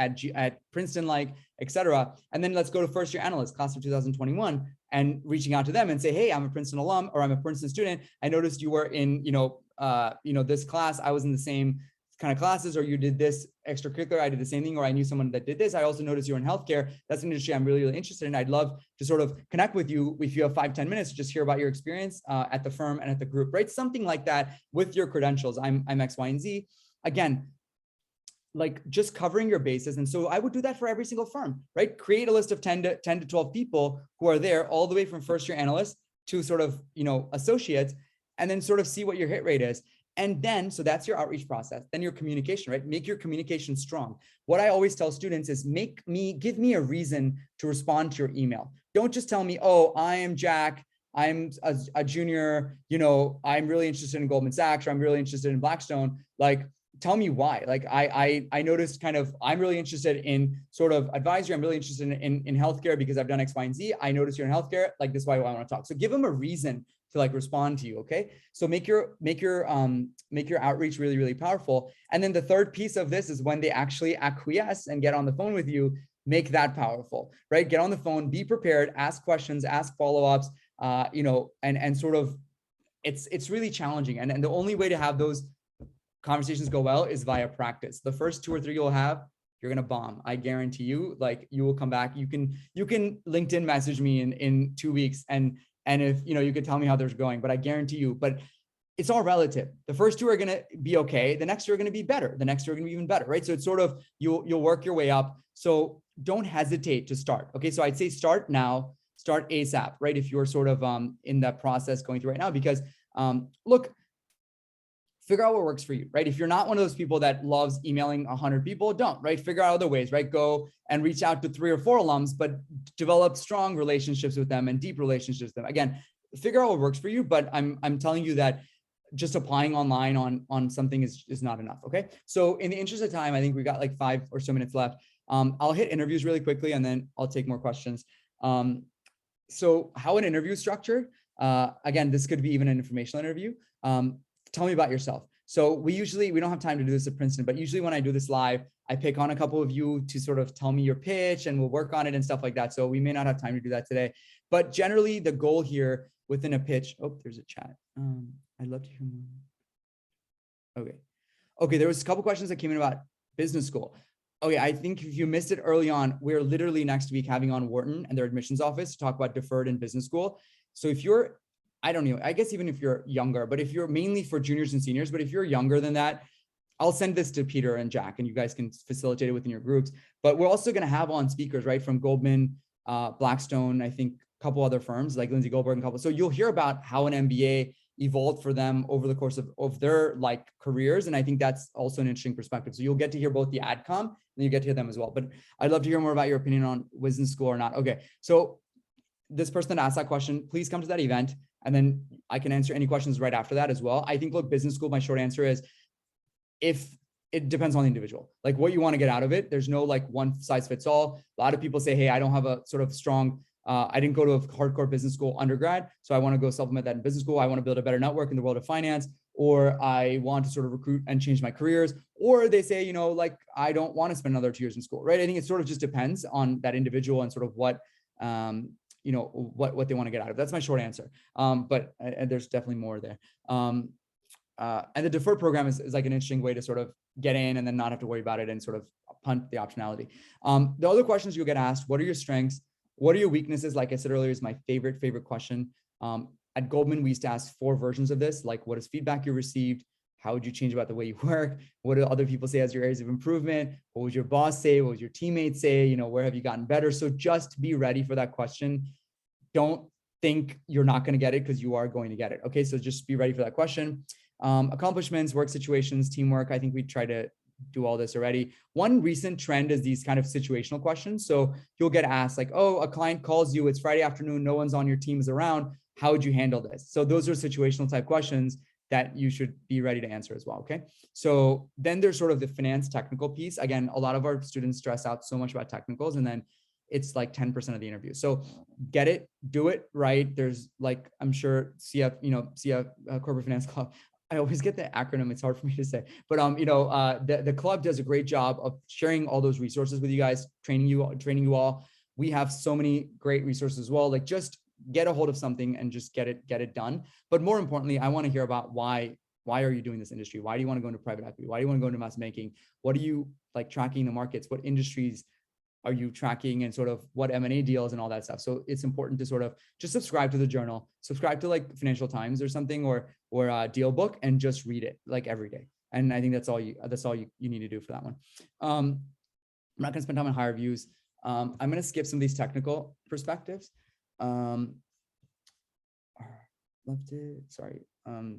Princeton like, et cetera? And then let's go to first year analyst, class of 2021, and reaching out to them and say, hey, I'm a Princeton alum or I'm a Princeton student. I noticed you were in, this class. I was in the same kind of classes, or you did this extracurricular, I did the same thing, or I knew someone that did this. I also noticed you're in healthcare. That's an industry I'm really, really interested in. I'd love to sort of connect with you if you have 5-10 minutes to just hear about your experience at the firm and at the group, right? Something like that with your credentials. I'm X, Y, and Z. Again, like just covering your bases. And so I would do that for every single firm, right? Create a list of 10 to 12 people who are there all the way from first year analysts to sort of, associates, and then sort of see what your hit rate is. And then, so that's your outreach process. Then your communication, right? Make your communication strong. What I always tell students is give me a reason to respond to your email. Don't just tell me, oh, I am Jack, I'm a junior, I'm really interested in Goldman Sachs, or I'm really interested in Blackstone. Like, tell me why. Like I noticed kind of, I'm really interested in sort of advisory. I'm really interested in healthcare because I've done X, Y, and Z. I noticed you're in healthcare. Like, this is why I want to talk. So give them a reason to like respond to you. Okay. So make your outreach really, really powerful. And then the third piece of this is when they actually acquiesce and get on the phone with you, make that powerful, right? Get on the phone, be prepared, ask questions, ask follow-ups, and sort of, it's really challenging. And the only way to have those conversations go well is via practice. The first 2 or 3 you'll have, you're going to bomb. I guarantee you, like you will come back. You can LinkedIn message me in 2 weeks. And if, you could tell me how they're going, but I guarantee you, but it's all relative. The first 2 are going to be okay. The next 2 are going to be better. The next 2 are going to be even better, right? So it's sort of, you'll work your way up. So don't hesitate to start. Okay. So I'd say start now, start ASAP, right? If you're sort of in that process going through right now, because look, figure out what works for you, right? If you're not one of those people that loves emailing 100 people, don't, right? Figure out other ways, right? Go and reach out to 3 or 4 alums, but develop strong relationships with them and deep relationships with them. Again, figure out what works for you, but I'm telling you that just applying online on something is not enough, okay? So in the interest of time, I think we got like 5 or so minutes left. I'll hit interviews really quickly and then I'll take more questions. So how an interview is structured, again, this could be even an informational interview. Tell me about yourself. So we don't have time to do this at Princeton, but usually when I do this live, I pick on a couple of you to sort of tell me your pitch and we'll work on it and stuff like that. So we may not have time to do that today, but generally the goal here within a pitch, oh, there's a chat. I'd love to hear more. Okay. There was a couple questions that came in about business school. Okay, I think if you missed it early on, we're literally next week having on Wharton and their admissions office to talk about deferred in business school. So if you're, I don't know, I guess even if you're younger, but if you're mainly for juniors and seniors, but if you're younger than that, I'll send this to Peter and Jack and you guys can facilitate it within your groups. But we're also going to have on speakers, right, from Goldman, Blackstone, I think a couple other firms like Lindsay Goldberg and a couple. So you'll hear about how an MBA evolved for them over the course of their like careers. And I think that's also an interesting perspective. So you'll get to hear both the AdCom and you get to hear them as well. But I'd love to hear more about your opinion on business school or not. Okay, so this person that asked that question, please come to that event. And then I can answer any questions right after that as well. I think, look, business school, my short answer is if it depends on the individual, like what you want to get out of it. There's no like one size fits all. A lot of people say, hey, I don't have a sort of strong, I didn't go to a hardcore business school undergrad, so I want to go supplement that in business school. I want to build a better network in the world of finance, or I want to sort of recruit and change my careers. Or they say, like, I don't want to spend another 2 years in school, right? I think it sort of just depends on that individual and sort of what, what they want to get out of. That's my short answer. But there's definitely more there. And the deferred program is like an interesting way to sort of get in and then not have to worry about it and sort of punt the optionality. The other questions you'll get asked, what are your strengths? What are your weaknesses? Like I said earlier, is my favorite question. At Goldman, we used to ask 4 versions of this, like what is feedback you received? How would you change about the way you work? What do other people say as your areas of improvement? What would your boss say? What would your teammates say? Where have you gotten better? So just be ready for that question. Don't think you're not going to get it because you are going to get it. Okay, so just be ready for that question. Accomplishments, work situations, teamwork. I think we try to do all this already. One recent trend is these kind of situational questions. So you'll get asked like, oh, a client calls you, it's Friday afternoon, no one's on your team is around. How would you handle this? So those are situational type questions that you should be ready to answer as well, okay? So then there's sort of the finance technical piece. Again, a lot of our students stress out so much about technicals and then it's like 10% of the interview. So get it, do it right. There's like, I'm sure CF Corporate Finance Club, I always get the acronym. It's hard for me to say, but the club does a great job of sharing all those resources with you guys, training you all. We have so many great resources as well. Like just get a hold of something and just get it done. But more importantly, I want to hear about why are you doing this industry? Why do you want to go into private equity? Why do you want to go into investment banking? What are you like tracking the markets? What industries are you tracking and sort of what M&A deals and all that stuff? So it's important to sort of just subscribe to the journal, subscribe to like Financial Times or something, or Deal Book, and just read it like every day. And I think that's all you need to do for that one. I'm not gonna spend time on higher views. I'm gonna skip some of these technical perspectives. There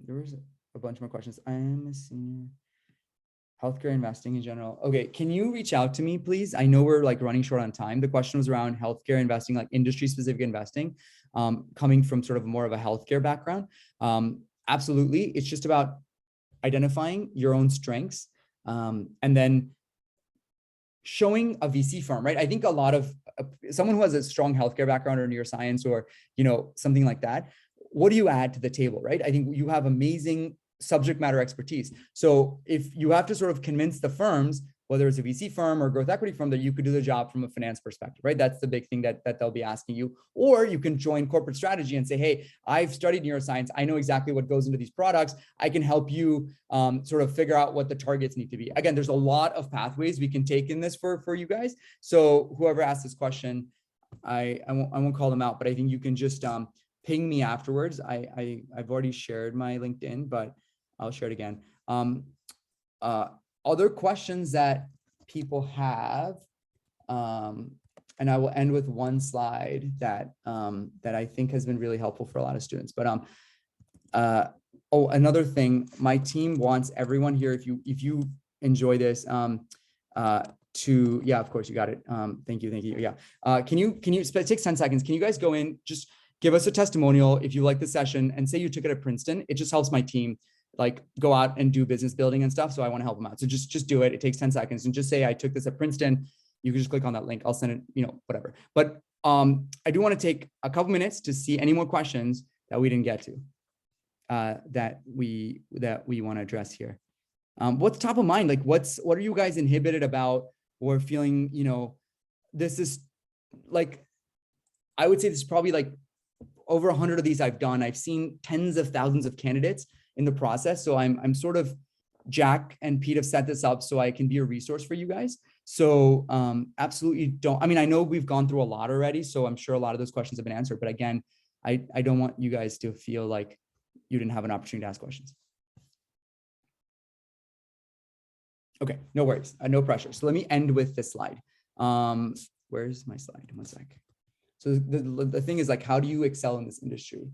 was a bunch more questions. I am a senior. Healthcare investing in general. Okay, can you reach out to me, please? I know we're like running short on time. The question was around healthcare investing, like industry-specific investing, coming from sort of more of a healthcare background. Absolutely, it's just about identifying your own strengths and then showing a VC firm, right? I think a lot of someone who has a strong healthcare background or neuroscience or something like that, what do you add to the table, right? I think you have amazing subject matter expertise. So if you have to sort of convince the firms, whether it's a VC firm or growth equity firm, that you could do the job from a finance perspective, right? That's the big thing that they'll be asking you. Or you can join corporate strategy and say, hey, I've studied neuroscience. I know exactly what goes into these products. I can help you sort of figure out what the targets need to be. Again, there's a lot of pathways we can take in this for you guys. So whoever asked this question, I won't call them out, but I think you can just ping me afterwards. I've already shared my LinkedIn, but I'll share it again. Other questions that people have, and I will end with one slide that I think has been really helpful for a lot of students. But oh, another thing, my team wants everyone here, if you enjoy this, to, yeah, of course you got it. Thank you. Yeah. Can you take 10 seconds? Can you guys go in, just give us a testimonial if you like the session, and say you took it at Princeton. It just helps my team like go out and do business building and stuff. So I want to help them out. So just do it. It takes 10 seconds, and just say, I took this at Princeton. You can just click on that link. I'll send it, whatever. But I do want to take a couple minutes to see any more questions that we didn't get to, that we want to address here. What's top of mind? Like what are you guys inhibited about, or feeling, this is like, I would say this is probably like over 100 of these I've done. I've seen tens of thousands of candidates in the process. So I'm sort of, Jack and Pete have set this up so I can be a resource for you guys. So absolutely don't, I know we've gone through a lot already, so I'm sure a lot of those questions have been answered, but again, I don't want you guys to feel like you didn't have an opportunity to ask questions. Okay, no worries, no pressure. So let me end with this slide. Where's my slide? One sec. So the thing is, like, how do you excel in this industry?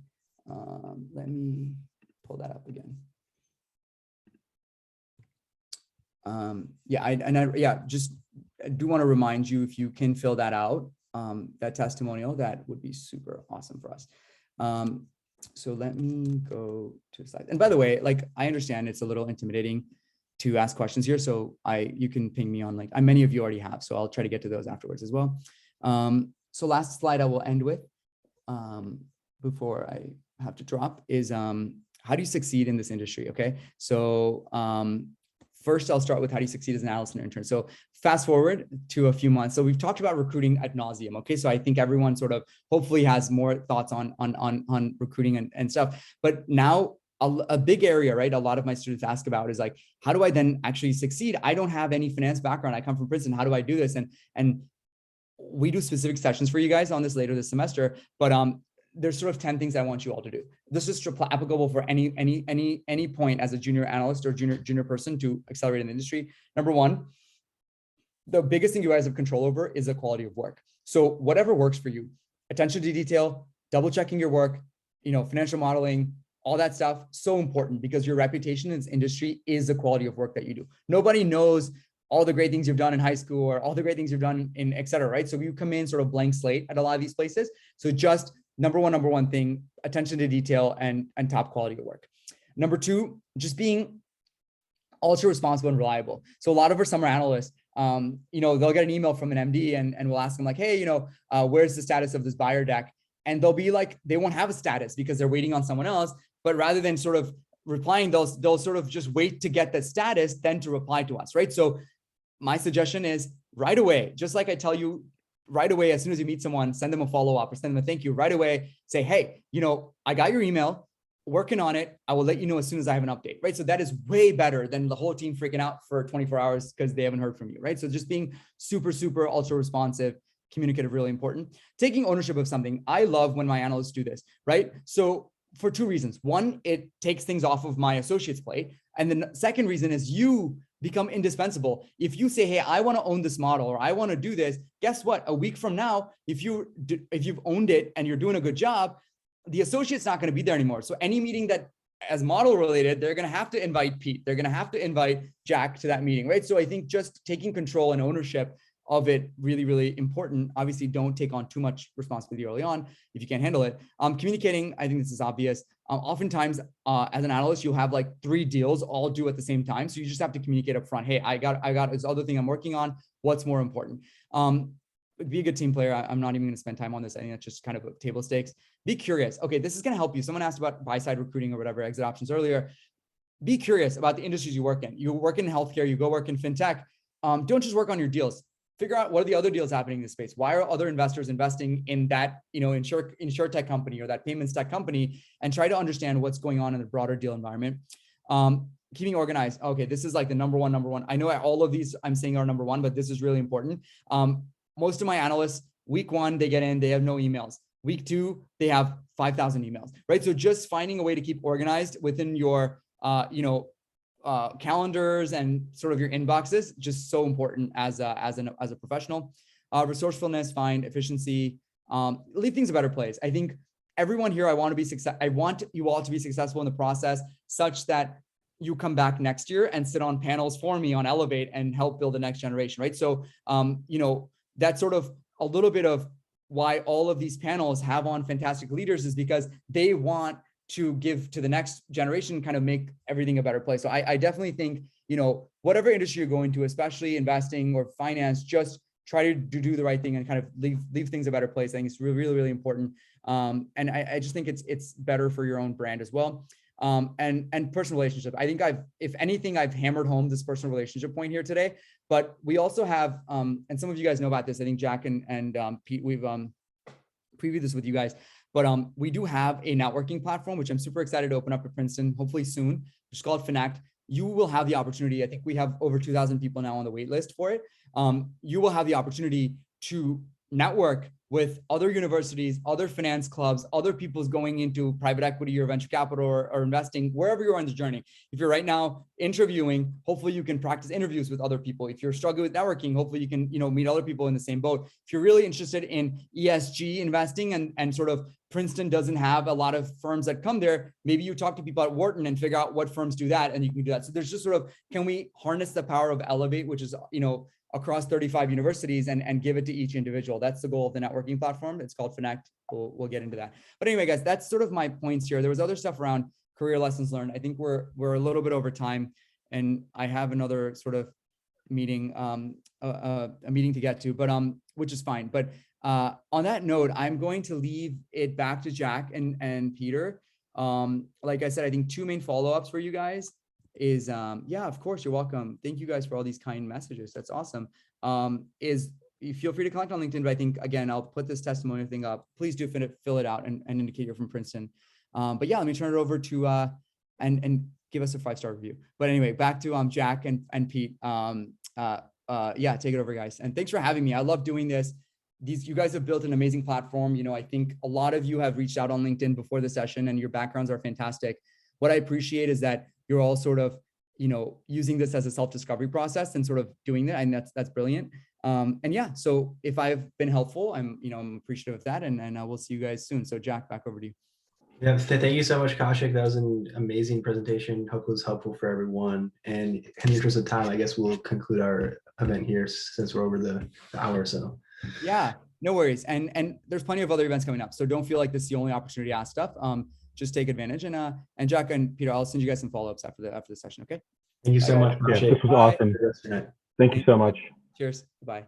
Let me pull that up again. Yeah, just I do want to remind you, if you can fill that out, that testimonial, that would be super awesome for us. So let me go to the slide. And by the way, like, I understand it's a little intimidating to ask questions here, so you can ping me on, like, many of you already have, so I'll try to get to those afterwards as well. So last slide I will end with, before I have to drop, is how do you succeed in this industry? Okay, so first I'll start with, how do you succeed as an analyst and intern? So fast forward to a few months. So we've talked about recruiting ad nauseum. Okay, so I think everyone sort of hopefully has more thoughts on recruiting and stuff. But now a big area, right, a lot of my students ask about is like, how do I then actually succeed? I don't have any finance background. I come from Princeton. How do I do this? And we do specific sessions for you guys on this later this semester, but there's sort of 10 things I want you all to do. This is applicable for any point as a junior analyst or junior person to accelerate in the industry. Number one, the biggest thing you guys have control over is the quality of work. So whatever works for you, attention to detail, double checking your work, financial modeling, all that stuff, so important, because your reputation in this industry is the quality of work that you do. Nobody knows all the great things you've done in high school or all the great things you've done in et cetera, right? So you come in sort of blank slate at a lot of these places. So just number one thing, attention to detail and top quality of work. Number two, just being ultra responsible and reliable. So a lot of our summer analysts, they'll get an email from an MD and we'll ask them like, hey, where's the status of this buyer deck? And they'll be like, they won't have a status because they're waiting on someone else. But rather than sort of replying, they'll sort of just wait to get the status, then to reply to us, right? So my suggestion is right away, just like I tell you, right away, as soon as you meet someone, send them a follow-up or send them a thank you right away. Say, hey, I got your email, working on it. I will let you know as soon as I have an update, right? So that is way better than the whole team freaking out for 24 hours because they haven't heard from you, right? So just being super, super ultra responsive, communicative, really important. Taking ownership of something. I love when my analysts do this, right? So for two reasons. One, it takes things off of my associate's plate. And then the second reason is you become indispensable. If you say, hey, I want to own this model, or I want to do this, guess what? A week from now, if you've owned it and you're doing a good job, the associate's not going to be there anymore. So any meeting that as model related, they're going to have to invite Pete. They're going to have to invite Jack to that meeting, right? So I think just taking control and ownership of it, really, really important. Obviously, don't take on too much responsibility early on if you can't handle it. Communicating, I think this is obvious. Oftentimes, as an analyst, you'll have like 3 deals all due at the same time. So you just have to communicate up front. Hey, I got this other thing I'm working on. What's more important? be a good team player. I'm not even going to spend time on this. I think that's just kind of table stakes. Be curious. Okay, this is going to help you. Someone asked about buy-side recruiting or whatever, exit options earlier. Be curious about the industries you work in. You work in healthcare, you go work in fintech. Don't just work on your deals. Figure out what are the other deals happening in the space. Why are other investors investing in that, insure tech company or that payments tech company, and try to understand what's going on in the broader deal environment. Keeping organized. Okay, this is like the number one. I know all of these I'm saying are number one, but this is really important. Most of my analysts, week one, they get in, they have no emails. Week two, they have 5,000 emails, right? So just finding a way to keep organized within your, calendars and sort of your inboxes, just so important as a professional. Resourcefulness, find efficiency, leave things a better place. I think everyone here, I want you all to be successful in the process such that you come back next year and sit on panels for me on Elevate and help build the next generation, right? So, that's sort of a little bit of why all of these panels have on fantastic leaders, is because they want to give to the next generation, kind of make everything a better place. So I definitely think, whatever industry you're going to, especially investing or finance, just try to do the right thing and kind of leave things a better place. I think it's really, really important. And I just think it's better for your own brand as well. And personal relationship. I think if anything, I've hammered home this personal relationship point here today, but we also have, and some of you guys know about this, I think Jack and Pete, we've previewed this with you guys, but we do have a networking platform, which I'm super excited to open up at Princeton, hopefully soon. It's called Finact. You will have the opportunity. I think we have over 2,000 people now on the wait list for it. You will have the opportunity to network with other universities, other finance clubs, other people's going into private equity or venture capital or investing, wherever you are in the journey. If you're right now interviewing, hopefully you can practice interviews with other people. If you're struggling with networking, hopefully you can, meet other people in the same boat. If you're really interested in ESG investing and sort of Princeton doesn't have a lot of firms that come there, maybe you talk to people at Wharton and figure out what firms do that, and you can do that. So there's just sort of, can we harness the power of Elevate, which is, across 35 universities and give it to each individual. That's the goal of the networking platform. It's called Finact. We'll get into that. But anyway, guys, that's sort of my points here. There was other stuff around career lessons learned. I think we're a little bit over time, and I have another sort of meeting, a meeting to get to, but which is fine. But on that note, I'm going to leave it back to Jack and Peter. Like I said, I think two main follow-ups for you guys is, yeah, of course, you're welcome. Thank you guys for all these kind messages. That's awesome. Is you feel free to connect on LinkedIn, but I think, again, I'll put this testimonial thing up. Please do fill it out and indicate you're from Princeton. But yeah, let me turn it over to, and give us a 5-star review. But anyway, back to Jack and Pete. Yeah, take it over, guys. And thanks for having me. I love doing this. You guys have built an amazing platform. I think a lot of you have reached out on LinkedIn before the session, and your backgrounds are fantastic. What I appreciate is that you're all sort of, using this as a self-discovery process and sort of doing that. And that's brilliant. And yeah, so if I've been helpful, I'm appreciative of that. And we'll see you guys soon. So Jack, back over to you. Yeah, thank you so much, Kaushik. That was an amazing presentation. Hope it was helpful for everyone. And in the interest of time, I guess we'll conclude our event here since we're over the hour or so. Yeah, no worries. And there's plenty of other events coming up. So don't feel like this is the only opportunity to ask stuff. Just take advantage. And Jack and Peter, I'll send you guys some follow-ups after the session. Okay. Thank you so much. Yeah, this was awesome. Thank you so much. Cheers. Bye.